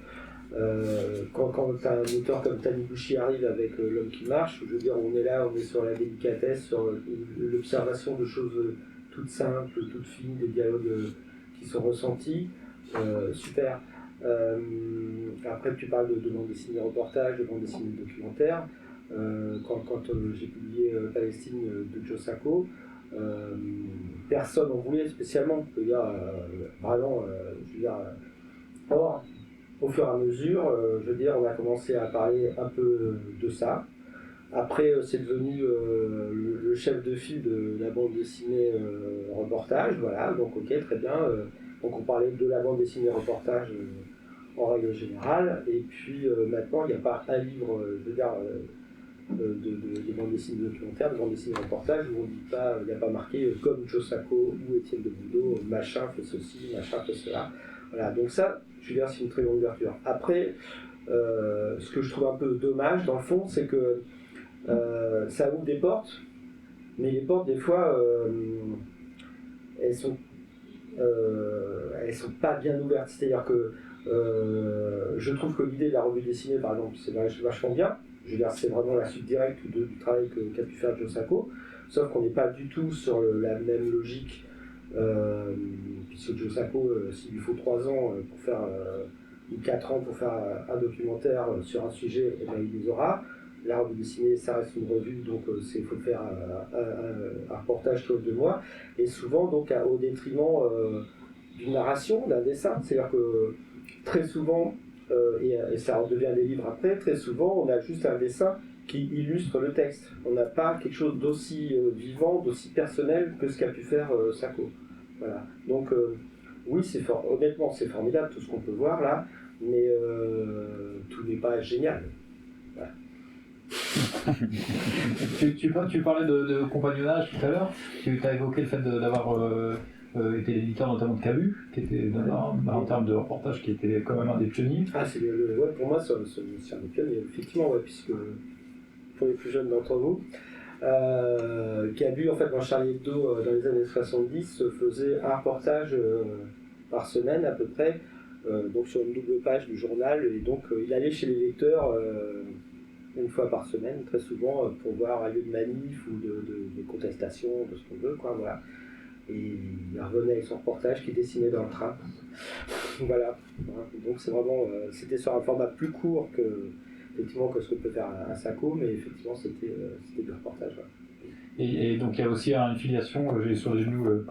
Quand un auteur comme Taniguchi arrive avec L'homme qui marche, je veux dire, on est sur la délicatesse, sur l'observation de choses toutes simples, toutes fines, des dialogues qui sont ressentis, super. Après, tu parles de bande dessinée reportage, de bande dessinée documentaire. Quand j'ai publié Palestine de Joe Sacco, personne n'en voulait spécialement. Je veux dire, vraiment, je veux dire, or, au fur et à mesure, je veux dire, on a commencé à parler un peu de ça. Après, c'est devenu le chef de file de la bande dessinée reportage, voilà, donc ok, très bien. Donc on parlait de la bande dessinée reportage en règle générale, et puis maintenant, il n'y a pas un livre, je veux dire, de bande dessinée documentaire, de bande dessinée reportage, où on dit pas, il n'y a pas marqué comme Joe Sacco ou Étienne de Boudot, machin fait ceci, machin fait cela. Voilà, donc ça, je veux dire, c'est une très grande ouverture. Après, ce que je trouve un peu dommage, dans le fond, c'est que ça ouvre des portes, mais les portes, des fois, elles sont pas bien ouvertes. C'est-à-dire que je trouve que l'idée de la revue dessinée, par exemple, c'est vachement bien. Je veux dire, c'est vraiment la suite directe du travail qu'a pu faire Joe Sacco, sauf qu'on n'est pas du tout sur la même logique. Puisque Joe Sacco, s'il lui faut 3 ans pour faire, ou 4 ans pour faire un documentaire sur un sujet, et ben, il les aura. La revue dessinée, ça reste une revue, donc il faut faire un reportage tous les 2 mois, et souvent donc au détriment d'une narration, d'un dessin. C'est-à-dire que très souvent, et ça devient des livres après, très souvent on a juste un dessin qui illustre le texte. On n'a pas quelque chose d'aussi vivant, d'aussi personnel que ce qu'a pu faire Sacco. Voilà. Donc oui, honnêtement, c'est formidable tout ce qu'on peut voir là, mais tout n'est pas génial. Voilà. Tu parlais de compagnonnage tout à l'heure, tu as évoqué le fait d'avoir était l'éditeur notamment de Cabu, qui était en termes de reportage, qui était quand même un des pionniers. Ah, c'est ouais, pour moi, c'est un des pionniers, effectivement, ouais, puisque pour les plus jeunes d'entre vous, Cabu, en fait, dans Charlie Hebdo, dans les années 70, faisait un reportage par semaine à peu près, donc sur une double page du journal, et donc il allait chez les lecteurs une fois par semaine, très souvent, pour voir un lieu de manif ou de contestation, de ce qu'on veut, quoi, voilà. Et il revenait avec son reportage qui dessinait dans le train. Voilà. Donc c'est vraiment, c'était sur un format plus court effectivement, que ce que peut faire un SACO, mais effectivement c'était du reportage. Ouais. Et donc il y a aussi une filiation, j'ai sur les genoux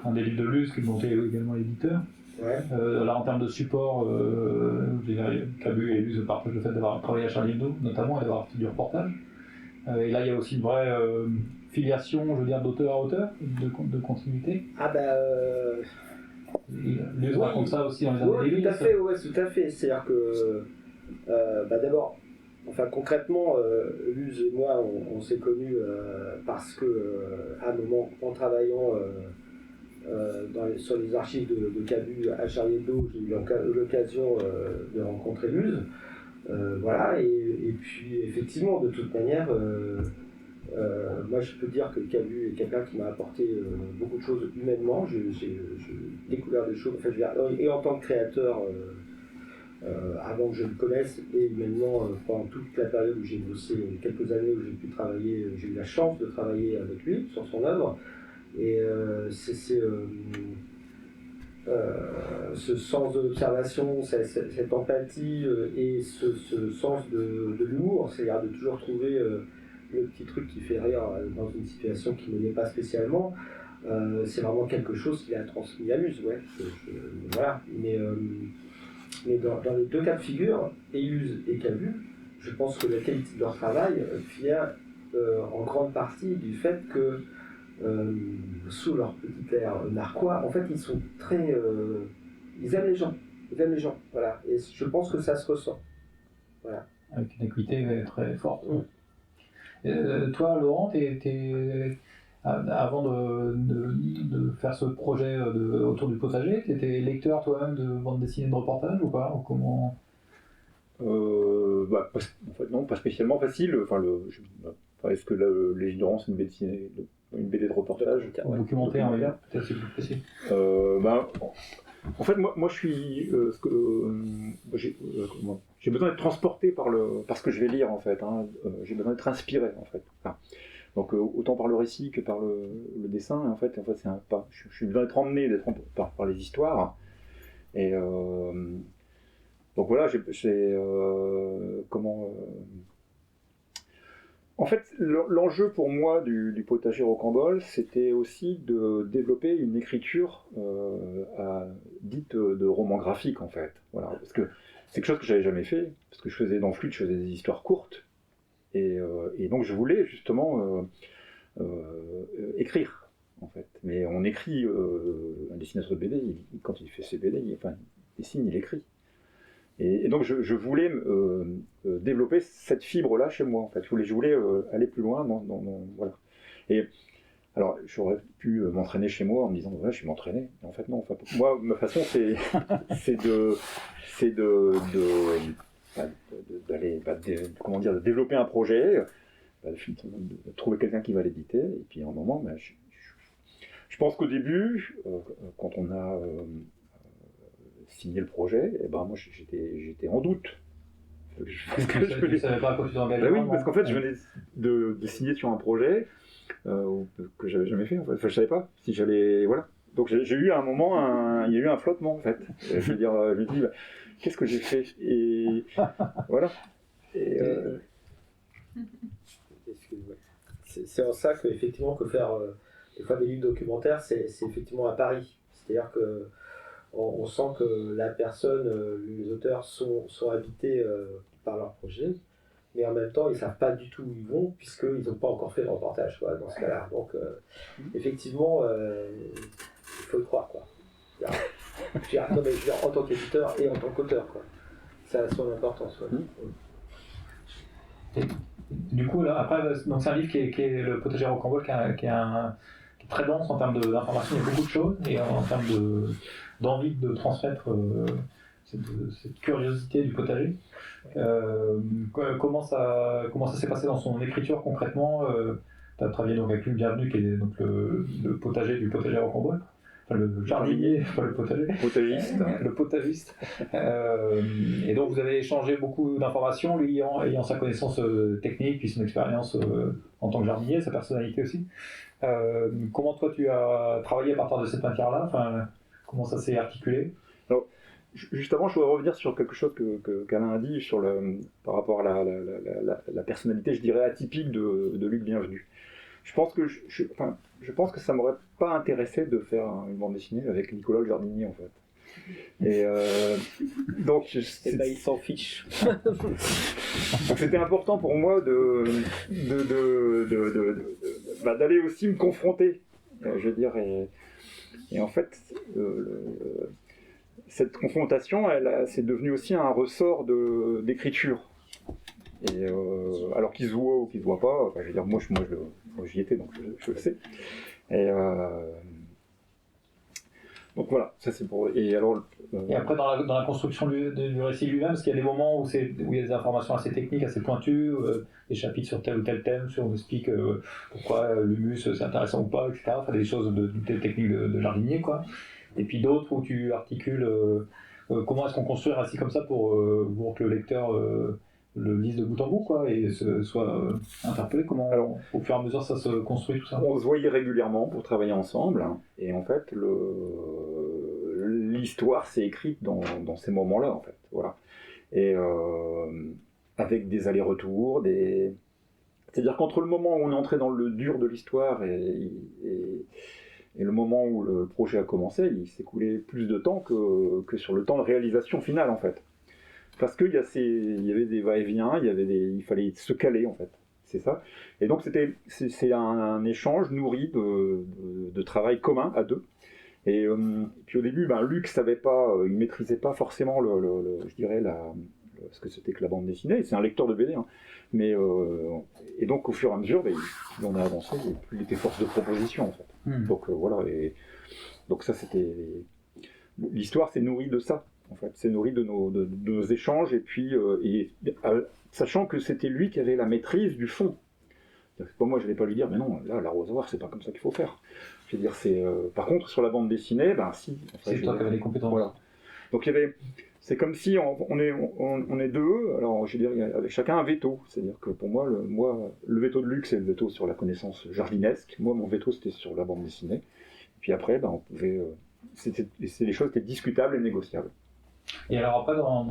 un des livres de Luz qui montait également l'éditeur. Ouais. Là en termes de support, Cabu et Luz partagent le fait d'avoir travaillé à Charlie Hebdo notamment et d'avoir fait du reportage. Et là il y a aussi une vraie filiation, je veux dire, d'auteur à auteur, de continuité. Ah bah... Luz raconte ça aussi dans les années 2000. Tout à fait. C'est-à-dire que, d'abord, enfin concrètement, Luz et moi, on s'est connus parce que, à un moment, en travaillant sur les archives de Cabu à Charlie Hebdo, j'ai eu l'occasion de rencontrer Luz. Voilà, et puis effectivement, de toute manière, moi je peux dire que Cabu est quelqu'un qui m'a apporté beaucoup de choses humainement. J'ai découvert des choses, enfin, et en tant que créateur, avant que je le connaisse, et humainement pendant toute la période où j'ai bossé, quelques années où j'ai pu travailler, j'ai eu la chance de travailler avec lui sur son œuvre. Et ce sens de l'observation, cette empathie et ce sens de l'humour, c'est-à-dire de toujours trouver le petit truc qui fait rire dans une situation qui ne l'est pas spécialement, c'est vraiment quelque chose qu'il a transmis à Luz, ouais. Voilà. Mais dans les deux cas de figure, et Luz et Cabu, je pense que la qualité de leur travail vient en grande partie du fait que sous leur petit air narquois, en fait, ils sont très... ils aiment les gens. Voilà. Et je pense que ça se ressent. Voilà. Avec une équité très forte. Toi, Laurent, avant de faire ce projet autour du potager, tu étais lecteur toi-même de bande dessinée de reportage ou pas, ou comment... En fait, non, pas spécialement facile. Est-ce que Les Ignorants, c'est une BD de reportage? Documentaire, peut-être c'est plus précis. En fait, moi je suis. J'ai besoin d'être transporté par ce que je vais lire, en fait. J'ai besoin d'être inspiré, en fait. Donc, autant par le récit que par le dessin. En fait c'est un pas. Je suis besoin d'être emmené par les histoires. Et. Donc voilà, En fait, l'enjeu pour moi du potager rocambole, c'était aussi de développer une écriture dite de roman graphique, en fait. Voilà, parce que c'est quelque chose que j'avais jamais fait, parce que je faisais des histoires courtes, et donc je voulais justement écrire, en fait. Mais on écrit, un dessinateur de BD, quand il fait ses BD, il dessine, il écrit. Et donc je voulais développer cette fibre-là chez moi, en fait. Je voulais aller plus loin voilà. Et alors j'aurais pu m'entraîner chez moi en me disant ouais, je vais m'entraîner. Mais en fait non. Moi ma façon c'est de développer un projet, de trouver quelqu'un qui va l'éditer. Et puis à un moment, je pense qu'au début, quand on a signer le projet, et moi j'étais en doute. Je ne savais pas à quoi tu t'engageais. Oui, parce qu'en fait je venais de signer sur un projet que j'avais jamais fait. En fait. Je savais pas si j'allais. Voilà. Donc j'ai eu à un moment il y a eu un flottement en fait. Je veux dire, je me dis qu'est-ce que j'ai fait et voilà. Et c'est en ça qu'effectivement que faire des fois des livres documentaires, c'est effectivement un pari. C'est-à-dire que on sent que la personne, les auteurs sont habités par leur projet, mais en même temps ils ne savent pas du tout où ils vont puisqu'ils n'ont pas encore fait le reportage quoi, dans ce cas-là. Donc effectivement, il faut le croire quoi. Non, mais en tant qu'éditeur et en tant qu'auteur quoi. Ça a son importance. Ouais. Du coup là, après, donc c'est un livre qui est le potager rocambole, qui est très dense en termes d'informations, il y a beaucoup de choses, et en termes d'envie de transmettre cette curiosité du potager. Comment ça s'est passé dans son écriture concrètement? Tu as travaillé donc avec Luc Bienvenu, qui est donc le potager du potager Rocambole. Enfin, le jardinier, pas le potager. Potagiste. Le potagiste. Et donc vous avez échangé beaucoup d'informations, lui ayant sa connaissance technique, puis son expérience en tant que jardinier, sa personnalité aussi. Comment toi tu as travaillé à partir de cette matière-là? Enfin, comment ça s'est articulé? Alors, juste avant, je voudrais revenir sur quelque chose qu'Alain a dit par rapport à la personnalité, je dirais, atypique de Luc Bienvenu. Je pense que ça m'aurait pas intéressé de faire une bande dessinée avec Nicolas le jardinier, en fait. Et donc, il s'en fiche. Donc c'était important pour moi d'aller aussi me confronter, je veux dire, et en fait, cette confrontation, c'est devenu aussi un ressort d'écriture. Et alors qu'il se voit ou qu'il se voit pas, je veux dire, moi j'y étais, donc je le sais. Et donc voilà, ça c'est pour. Et alors. Et après, dans la construction du récit lui-même, parce qu'il y a des moments où il y a des informations assez techniques, assez pointues, des chapitres sur tel ou tel thème, sur on explique pourquoi l'humus c'est intéressant ou pas, etc. Enfin, des choses des techniques de jardinier, quoi. Et puis d'autres où tu articules comment est-ce qu'on construit un récit comme ça pour que le lecteur le lise de bout en bout, quoi, et soit interpellé. Comment, alors, au fur et à mesure, ça se construit, tout ça? On se voyait régulièrement pour travailler ensemble, hein, et en fait, l'histoire s'est écrite dans ces moments-là, en fait, voilà. Et avec des allers-retours, c'est-à-dire qu'entre le moment où on est entré dans le dur de l'histoire et le moment où le projet a commencé, il s'est écoulé plus de temps que sur le temps de réalisation finale, en fait. Parce qu'il y avait des va-et-vient, il fallait se caler, en fait. C'est ça. Et donc c'est un échange nourri de travail commun à deux. Et puis au début, Luc savait pas, il maîtrisait pas forcément je dirais ce que c'était que la bande dessinée. C'est un lecteur de BD, hein. Mais et donc au fur et à mesure, on a avancé, et plus il était force de proposition, en fait. Donc voilà. Et donc ça, l'histoire s'est nourrie de ça. En fait, c'est nourri de nos échanges, et puis sachant que c'était lui qui avait la maîtrise du fond. Pas moi, je n'allais pas lui dire, mais non, là, l'arrosoir, c'est pas comme ça qu'il faut faire. Je veux dire, par contre, sur la bande dessinée, si. C'est toi qui avais les compétences. Voilà. Donc c'est comme si on est deux. Alors, je veux dire, avec chacun un veto. C'est-à-dire que pour moi, le veto de Luc, c'est le veto sur la connaissance jardinesque. Moi, mon veto, c'était sur la bande dessinée. Et puis après, on pouvait. Les choses étaient discutables et négociables. Et alors après, dans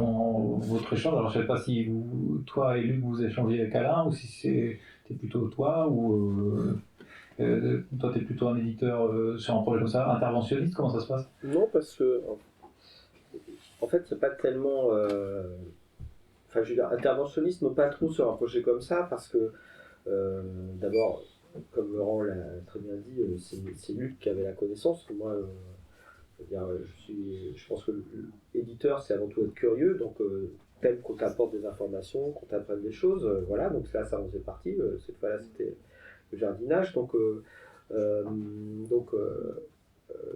votre échange, alors je ne sais pas si toi et Luc vous échangez avec Alain, ou si c'était plutôt toi, ou toi tu es plutôt un éditeur sur un projet comme ça, interventionniste, comment ça se passe? Non, parce que en fait c'est pas tellement je veux dire, interventionniste, non pas trop sur un projet comme ça, parce que d'abord, comme Laurent l'a très bien dit, c'est Luc qui avait la connaissance. Moi, je pense que l'éditeur, c'est avant tout être curieux, donc t'aimes qu'on t'apporte des informations, qu'on t'apprenne des choses, voilà, donc là ça en faisait partie. Cette fois-là, c'était le jardinage, donc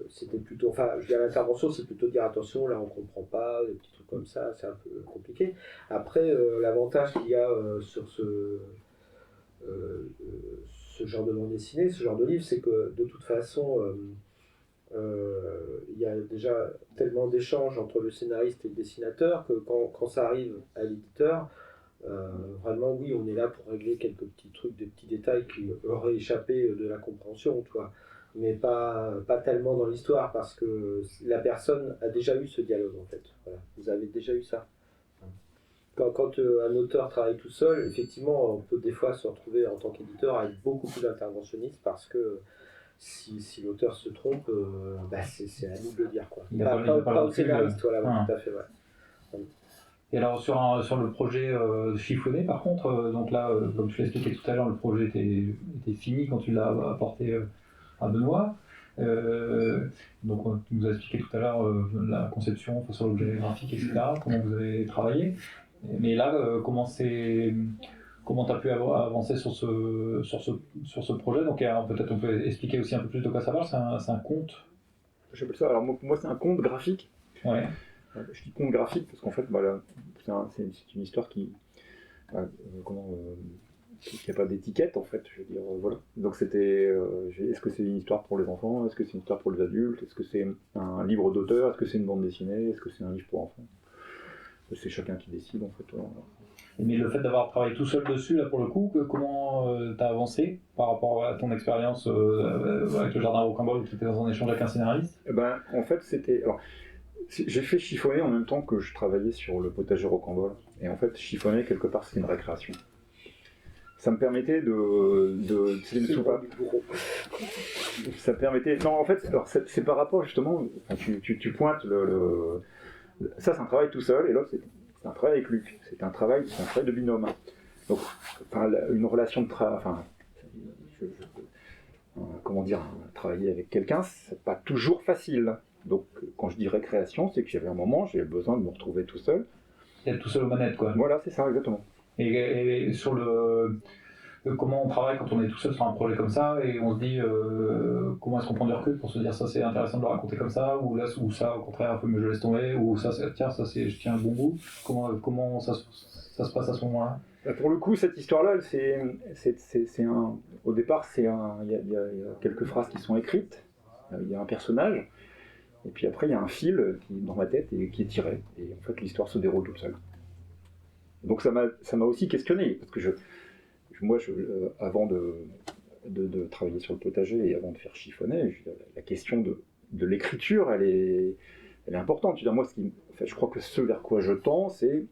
c'était plutôt, enfin, je dis à l'intervention, c'est plutôt dire attention, là on comprend pas, des petits trucs comme ça, c'est un peu compliqué. Après, l'avantage qu'il y a sur ce genre de bande dessinée, ce genre de livre, c'est que de toute façon, il y a déjà tellement d'échanges entre le scénariste et le dessinateur que quand ça arrive à l'éditeur, vraiment oui, on est là pour régler quelques petits trucs, des petits détails qui auraient échappé de la compréhension, tu vois, mais pas tellement dans l'histoire, parce que la personne a déjà eu ce dialogue, en fait. Voilà. Vous avez déjà eu ça. Quand un auteur travaille tout seul, effectivement, on peut des fois se retrouver en tant qu'éditeur avec beaucoup plus d'interventionnistes, parce que si l'auteur se trompe, c'est à nous de le dire, quoi. Pas au scénariste, voilà, tout à fait, ouais. Et alors sur le projet chiffonné, par contre, donc là, comme tu l'expliquais tout à l'heure, le projet était fini quand tu l'as apporté à Benoît. Donc tu nous as expliqué tout à l'heure la conception sur l'objet graphique, etc., comment vous avez travaillé. Mais là, comment comment tu as pu avancer sur ce projet. Donc peut-être on peut expliquer aussi un peu plus de quoi ça parle. C'est un conte. J'appelle ça, alors pour moi c'est un conte graphique. Ouais. Je dis conte graphique parce qu'en fait c'est une histoire qui qui n'a pas d'étiquette en fait, je veux dire, voilà. Donc c'était, est-ce que c'est une histoire pour les enfants, est-ce que c'est une histoire pour les adultes, est-ce que c'est un livre d'auteur, est-ce que c'est une bande dessinée, est-ce que c'est un livre pour enfants? C'est chacun qui décide en fait. Voilà. Mais le fait d'avoir travaillé tout seul dessus, là pour le coup, comment t'as avancé par rapport à ton expérience avec le Jardin Rocambole où tu étais dans un échange avec un scénariste? En fait c'était... Alors, j'ai fait chiffonner en même temps que je travaillais sur le potager Rocambole. Et en fait, chiffonner quelque part c'est une récréation. Ça me permettait c'est une soupape. Ça permettait... Non, en fait, alors c'est par rapport justement... Enfin, tu pointes ça, c'est un travail tout seul, et l'autre, c'est un travail avec Luc. C'est un travail de binôme. Donc, une relation de travail... comment dire, travailler avec quelqu'un, c'est pas toujours facile. Donc, quand je dis récréation, c'est que j'avais un moment, j'avais besoin de me retrouver tout seul. Être tout seul aux manettes, quoi. Voilà, c'est ça, exactement. Et sur comment on travaille quand on est tout seul sur un projet comme ça et on se dit comment est-ce qu'on prend du recul pour se dire ça c'est intéressant de le raconter comme ça ou là ou ça au contraire un peu mais je laisse tomber ou ça tiens ça c'est je tiens un bon bout, comment ça se passe à ce moment-là? Pour le coup cette histoire-là au départ il y a quelques phrases qui sont écrites, il y a un personnage et puis après il y a un fil qui dans ma tête et qui est tiré et en fait l'histoire se déroule toute seule. Donc ça m'a aussi questionné parce que moi, avant de travailler sur le potager et avant de faire chiffonner, la question de l'écriture, elle est importante. Je veux dire, moi, je crois que ce vers quoi je tends, c'est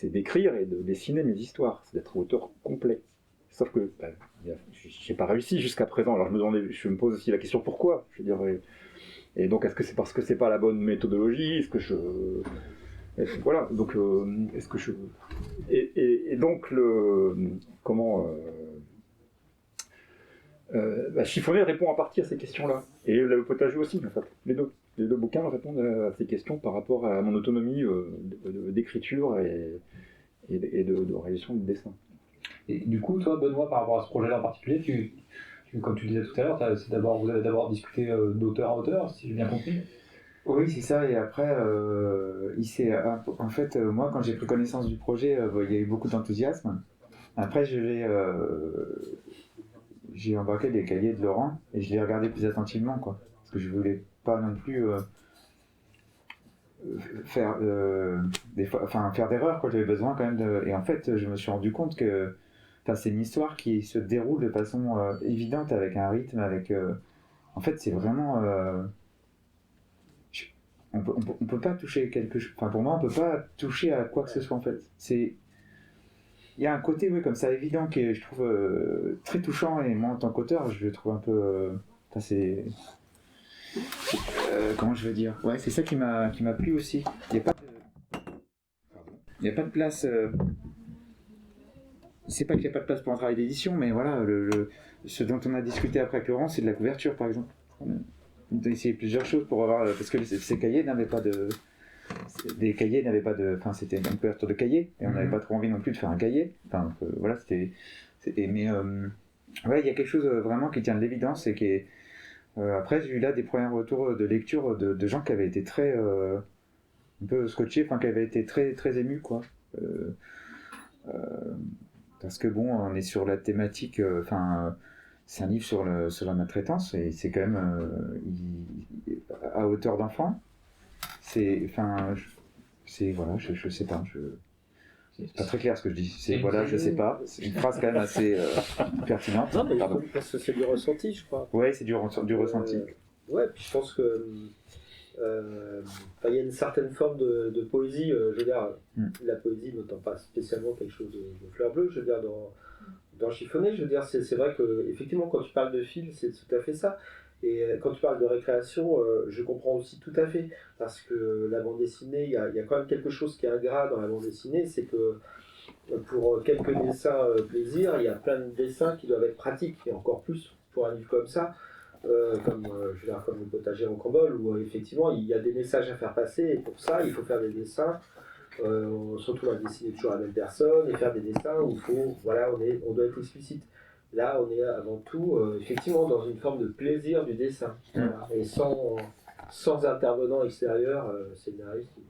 d'écrire et de dessiner mes histoires, c'est d'être auteur complet. Sauf que j'ai pas réussi jusqu'à présent. Alors je me pose aussi la question pourquoi. Je veux dire, et donc est-ce que c'est parce que c'est pas la bonne méthodologie? Est-ce que voilà, donc est-ce que et donc chiffonner répond à partie à ces questions-là et le potager aussi en fait. Les deux bouquins répondent à ces questions par rapport à mon autonomie d'écriture et de réalisation de dessin. Et du coup toi Benoît par rapport à ce projet-là en particulier comme tu disais tout à l'heure vous avez d'abord discuté d'auteur à auteur si j'ai bien compris. Oui, c'est ça, et après, en fait, moi, quand j'ai pris connaissance du projet, il y a eu beaucoup d'enthousiasme. Après, j'ai embarqué les cahiers de Laurent, et je les regardais plus attentivement, quoi. Parce que je voulais pas non plus faire d'erreurs, quoi. J'avais besoin quand même Et en fait, je me suis rendu compte que c'est une histoire qui se déroule de façon évidente, avec un rythme, en fait, c'est vraiment... On peut pas toucher quelque chose. Enfin, pour moi, on peut pas toucher à quoi que ce soit en fait. Il y a un côté, oui, comme ça évident que je trouve très touchant et moi en tant qu'auteur, je le trouve un peu. Comment je veux dire? Ouais, c'est ça qui m'a plu aussi. Il n'y a pas de place. C'est pas qu'il n'y a pas de place pour un travail d'édition, mais voilà, ce dont on a discuté après avec Laurent, c'est de la couverture par exemple. On a essayé plusieurs choses pour avoir parce que ces cahiers n'avaient pas de enfin c'était une couverture de cahier et on n'avait pas trop envie non plus de faire un cahier enfin voilà mais ouais il y a quelque chose vraiment qui tient de l'évidence et qui est après j'ai eu là des premiers retours de lecture de gens qui avaient été très un peu scotchés, enfin qui avaient été très très émus quoi parce que bon on est sur la thématique c'est un livre sur la maltraitance et c'est quand même à hauteur d'enfant. Voilà, je sais pas, c'est pas très clair ce que je dis. Je sais pas. C'est une phrase quand même assez pertinente. Non, mais parce que c'est du ressenti, je crois. Ouais, c'est du ressenti. Ouais, puis je pense que il y a une certaine forme de poésie. Je veux dire, la poésie n'étant pas spécialement quelque chose de fleur bleue. Je veux dire dans chiffonner, je veux dire, c'est vrai que effectivement quand tu parles de fil, c'est tout à fait ça. Et quand tu parles de récréation, je comprends aussi tout à fait, parce que la bande dessinée, il y a quand même quelque chose qui est ingrat dans la bande dessinée, c'est que pour quelques dessins plaisir, il y a plein de dessins qui doivent être pratiques, et encore plus pour un livre comme ça, comme le potager Rocambole, où effectivement il y a des messages à faire passer, et pour ça il faut faire des dessins on se retrouve à dessiner toujours la même personne et faire des dessins où on doit être explicite. Là, on est avant tout, effectivement, dans une forme de plaisir du dessin. Voilà. Et sans intervenant extérieur, scénariste ou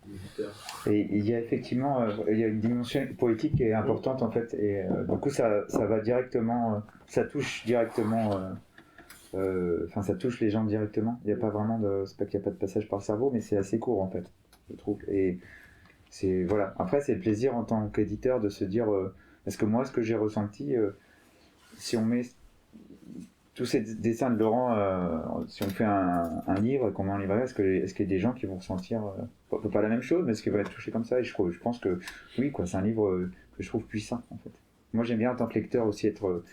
éditeur. Et il y a effectivement il y a une dimension poétique qui est importante en fait, et du coup ça va directement, ça touche directement, ça touche les gens directement. Il n'y a pas vraiment c'est pas qu'il n'y a pas de passage par le cerveau, mais c'est assez court en fait, je trouve. Et c'est voilà. Après c'est le plaisir en tant qu'éditeur de se dire, est-ce que moi ce que j'ai ressenti, si on met tous ces dessins de Laurent, si on fait un livre et qu'on met en livret, est-ce qu'il y a des gens qui vont ressentir pas la même chose, mais est-ce qu'ils vont être touchés comme ça? Et je pense que oui, quoi, c'est un livre que je trouve puissant en fait. Moi j'aime bien en tant que lecteur aussi être.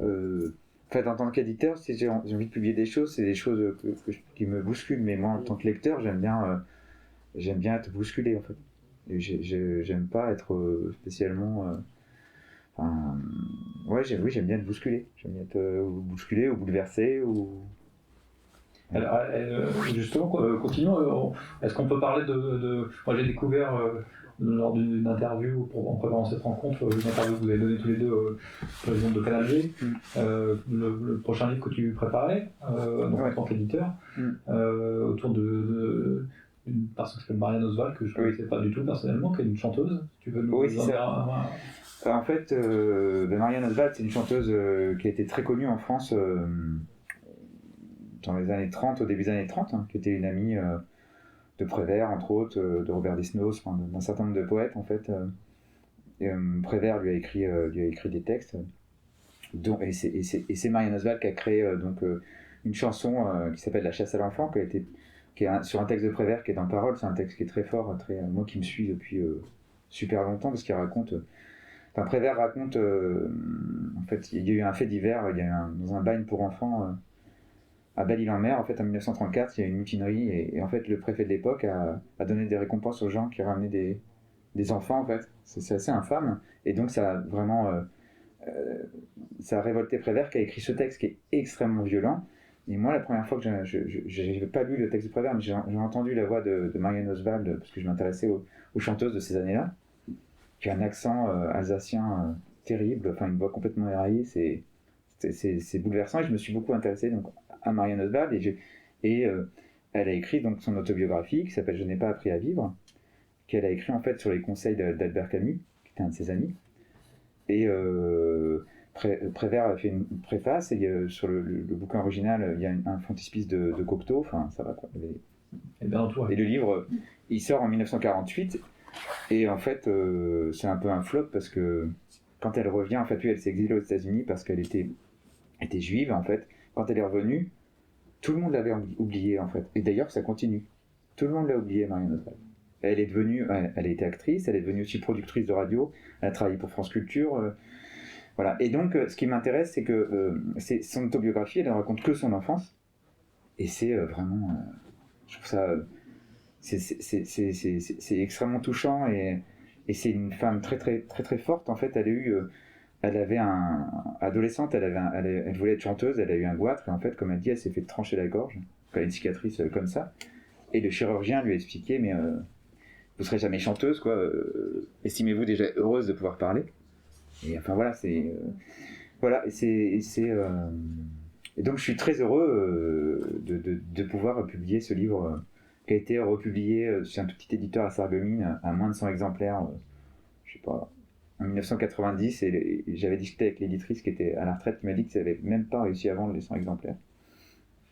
En fait, en tant qu'éditeur, si j'ai envie de publier des choses, c'est des choses qui me bousculent, mais moi en tant que lecteur, j'aime bien être bousculé en fait. Et j'aime pas être spécialement. J'aime bien être bousculé. J'aime bien être bousculé ou bouleversé ou. Alors, justement, continuons. Est-ce qu'on peut parler de... Moi, j'ai découvert lors d'une interview, en préparant cette rencontre, une interview que vous avez donnée tous les deux sur les ondes de Canal G, le prochain livre que tu préparais, en tant qu'éditeur, autour d'une personne qui s'appelle Marianne Oswald, que je ne connaissais pas du tout personnellement, qui est une chanteuse. Tu veux nous en dire en fait, Marianne Oswald, c'est une chanteuse qui a été très connue en France dans les années 30, au début des années 30, qui était une amie de Prévert, entre autres, de Robert Desnos, d'un certain nombre de poètes, en fait. Prévert lui a écrit des textes. Et c'est Marianne Oswald qui a créé une chanson qui s'appelle La chasse à l'enfant, qui est sur un texte de Prévert qui est dans Parole. C'est un texte qui est très fort, moi qui me suis depuis super longtemps, parce qu'il raconte... Prévert raconte, en fait, il y a eu un fait divers, dans un bagne pour enfants à Belle-Île-en-Mer, en fait, en 1934, il y a eu une mutinerie, et en fait, le préfet de l'époque a donné des récompenses aux gens qui ramenaient des enfants, en fait. C'est assez infâme, et donc ça a vraiment, ça a révolté Prévert, qui a écrit ce texte qui est extrêmement violent. Et moi, la première fois que j'avais pas lu le texte de Prévert, mais j'ai entendu la voix de Marianne Oswald, parce que je m'intéressais aux chanteuses de ces années-là, qui a un accent alsacien terrible, une voix complètement éraillée, c'est bouleversant, et je me suis beaucoup intéressé donc à Marianne Oswald, et elle a écrit donc son autobiographie qui s'appelle Je n'ai pas appris à vivre, qu'elle a écrit en fait sur les conseils d'Albert Camus, qui était un de ses amis, et Prévert a fait une préface, et sur le bouquin original il y a un frontispice de Cocteau, ça va quoi. Et le livre il sort en 1948. Et en fait, c'est un peu un flop parce que quand elle revient, en fait, elle s'est exilée aux États-Unis parce qu'elle était juive, en fait. Quand elle est revenue, tout le monde l'avait oubliée, en fait. Et d'ailleurs, ça continue. Tout le monde l'a oubliée, Marianne Oswald. Elle a été actrice, elle est devenue aussi productrice de radio, elle a travaillé pour France Culture. Voilà. Et donc, ce qui m'intéresse, c'est que c'est son autobiographie, elle ne raconte que son enfance. Et c'est vraiment. Je trouve ça. C'est extrêmement touchant, et c'est une femme très très très très forte en fait. Adolescente, elle voulait être chanteuse, elle a eu un goitre, et en fait, comme elle dit, elle s'est fait trancher la gorge, elle a une cicatrice comme ça, et le chirurgien lui a expliqué, mais vous serez jamais chanteuse quoi, estimez-vous déjà heureuse de pouvoir parler. Et enfin voilà, et donc je suis très heureux de pouvoir publier ce livre qui a été republié chez un tout petit éditeur à Sarreguemines à moins de 100 exemplaires, je sais pas, en 1990, et j'avais discuté avec l'éditrice qui était à la retraite, qui m'a dit que ça n'avait même pas réussi à vendre les 100 exemplaires.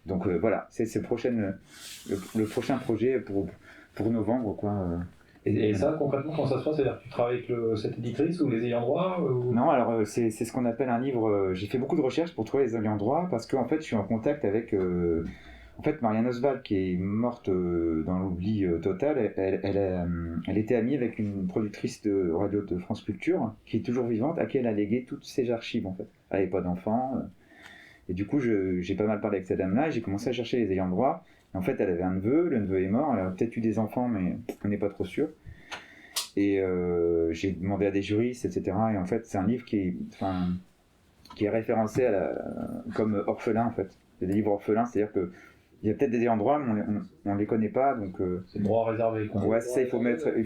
Donc voilà, c'est le prochain projet pour novembre, quoi. Et ça, concrètement, comment ça se passe? C'est-à-dire que tu travailles avec cette éditrice ou les ayants droit Non, alors c'est ce qu'on appelle un livre... j'ai fait beaucoup de recherches pour trouver les ayants droit, parce qu'en fait, je suis en contact avec... En fait, Marianne Oswald, qui est morte dans l'oubli total, elle était amie avec une productrice de radio de France Culture, qui est toujours vivante, à qui elle a légué toutes ses archives, en fait. Elle n'avait pas d'enfants. Et du coup, j'ai pas mal parlé avec cette dame-là, et j'ai commencé à chercher les ayants droit. Et en fait, elle avait un neveu, le neveu est mort, elle a peut-être eu des enfants, mais on n'est pas trop sûr. Et j'ai demandé à des juristes, etc. Et en fait, c'est un livre qui est référencé comme orphelin, en fait. C'est des livres orphelins, c'est-à-dire que il y a peut-être des ayants droit, mais on les connaît pas, donc... C'est le droit réservé, quoi. Ouais, c'est ça, il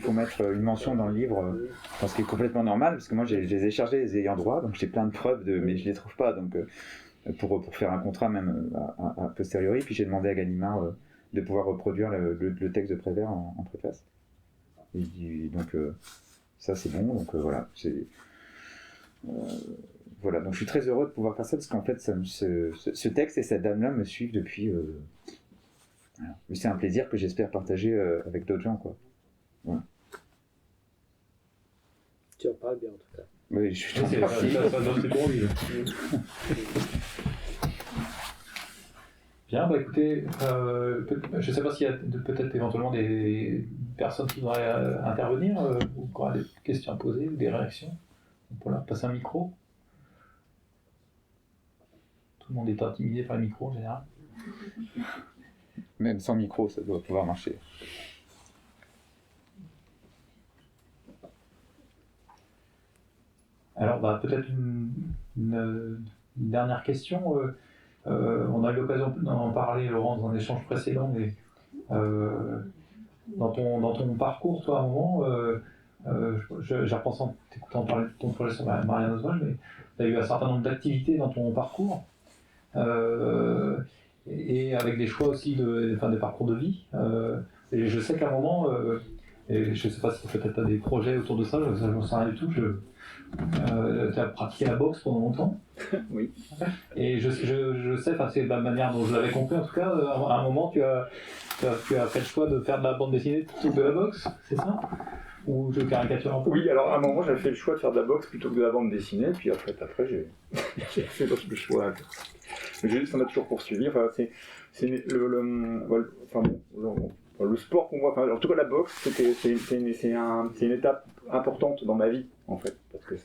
faut mettre une mention dans le livre, ce qui est complètement normal, parce que moi, je les ai chargés les ayants droit, donc j'ai plein de preuves, mais je les trouve pas, donc pour faire un contrat même a posteriori, puis j'ai demandé à Gallimard de pouvoir reproduire le texte de Prévert en préface. Et donc ça c'est bon, donc voilà, voilà, donc je suis très heureux de pouvoir faire ça, parce qu'en fait ce texte et cette dame-là me suivent depuis... voilà. Mais c'est un plaisir que j'espère partager avec d'autres gens, quoi. Voilà. Tu en parles bien en tout cas. Oui, je suis Ça donne plus pour lui. Bien, bah écoutez, je ne sais pas s'il y a peut-être éventuellement des personnes qui voudraient intervenir ou qui auraient des questions à poser ou des réactions. On peut leur passer un micro. Tout le monde est intimidé par le micro en général. Même sans micro, ça doit pouvoir marcher. Alors, bah, peut-être une dernière question. On a eu l'occasion d'en parler, Laurent, dans un échange précédent, mais dans ton parcours, toi, à un moment, j'ai repensé en t'écoutant parler de ton projet sur Marianne Oswald, mais tu as eu un certain nombre d'activités dans ton parcours, et avec des choix aussi, des parcours de vie. Et je sais qu'à un moment, et je ne sais pas si peut-être tu as des projets autour de ça, je n'en sais rien du tout, tu as pratiqué la boxe pendant longtemps. Oui. Et je sais, c'est la manière dont je l'avais compris en tout cas, à un moment tu as fait le choix de faire de la bande dessinée plutôt que de la boxe, c'est ça? Ou je caricature un peu? Oui, alors à un moment j'avais fait le choix de faire de la boxe plutôt que de la bande dessinée, puis après j'ai fait d'autres choix. Ça m'a toujours poursuivi. Enfin, le sport pour moi, en tout cas la boxe, c'est une étape importante dans ma vie en fait, parce que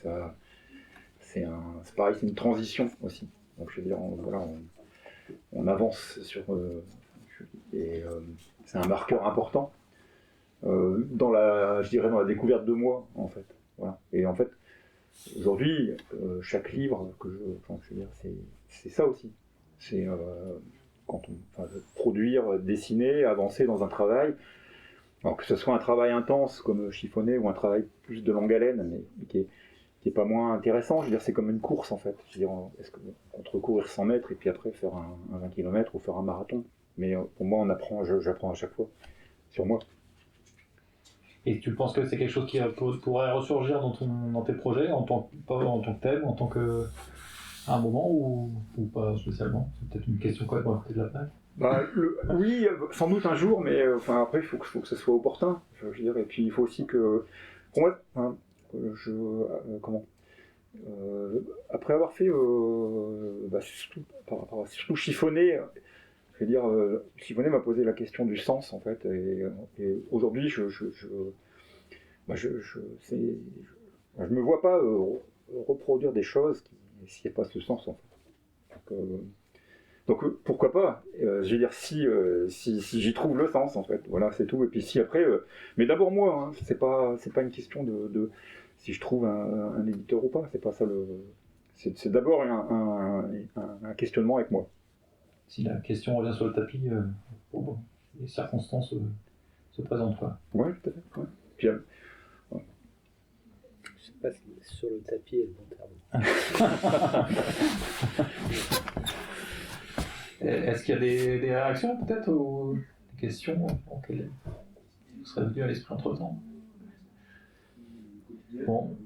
c'est pareil, c'est une transition aussi. Donc je veux dire, on avance sur et c'est un marqueur important dans la découverte de moi en fait. Voilà. Et en fait, aujourd'hui, chaque livre c'est ça aussi. C'est produire, dessiner, avancer dans un travail. Alors que ce soit un travail intense comme chiffonner ou un travail plus de longue haleine, mais qui est pas moins intéressant. Je veux dire, c'est comme une course en fait. Je veux dire, est-ce qu'on courir 100 mètres et puis après faire un 20 km ou faire un marathon? Mais pour moi, j'apprends à chaque fois sur moi. Et tu penses que c'est quelque chose qui pourrait ressurgir dans tes projets, pas en tant que tel, en tant que à un moment ou pas spécialement? C'est peut-être une question quand même à côté de la plaque. Oui, sans doute un jour, mais après il faut que ce soit opportun. Je veux dire, et puis il faut aussi que, pour moi, après avoir fait, surtout chiffonner, je veux dire, chiffonner m'a posé la question du sens en fait, et aujourd'hui je me vois pas reproduire des choses s'il n'y a pas ce sens en fait. Donc pourquoi pas, je veux dire, si j'y trouve le sens en fait, voilà, c'est tout. Et puis si après, mais d'abord moi, hein, c'est pas une question de si je trouve un éditeur ou pas, c'est pas ça c'est d'abord un questionnement avec moi. Si la question revient sur le tapis, les circonstances se présentent quoi. Ouais, tout à fait. Ouais. Puis, je sais pas si sur le tapis est le bon terme. Est-ce qu'il y a des réactions peut-être ou des questions auxquelles vous serez venu à l'esprit entre temps? Bon,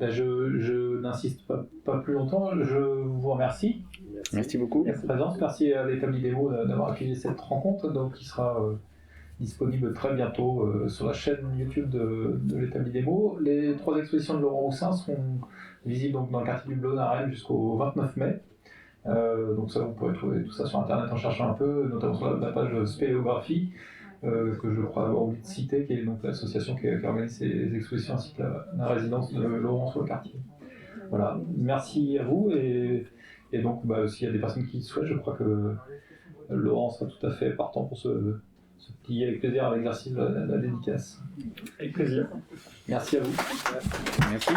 je n'insiste pas plus longtemps, je vous remercie. Merci beaucoup. Merci présence, merci à l'Établi des mots d'avoir accueilli cette rencontre, donc qui sera disponible très bientôt sur la chaîne YouTube de l'Établi des mots. Les 3 expositions de Laurent Roussin seront visibles donc, dans le quartier du Blône à Rennes jusqu'au 29 mai. Donc ça, vous pourrez trouver tout ça sur internet en cherchant un peu, notamment sur la page Spéléographie, que je crois avoir oublié de citer, qui est donc l'association qui organise ces expositions ainsi que la résidence de Laurent sur le quartier. Voilà, merci à vous et donc s'il y a des personnes qui le souhaitent, je crois que Laurent sera tout à fait partant pour se plier avec plaisir à l'exercice de la dédicace. avec plaisir. Merci à vous. Merci.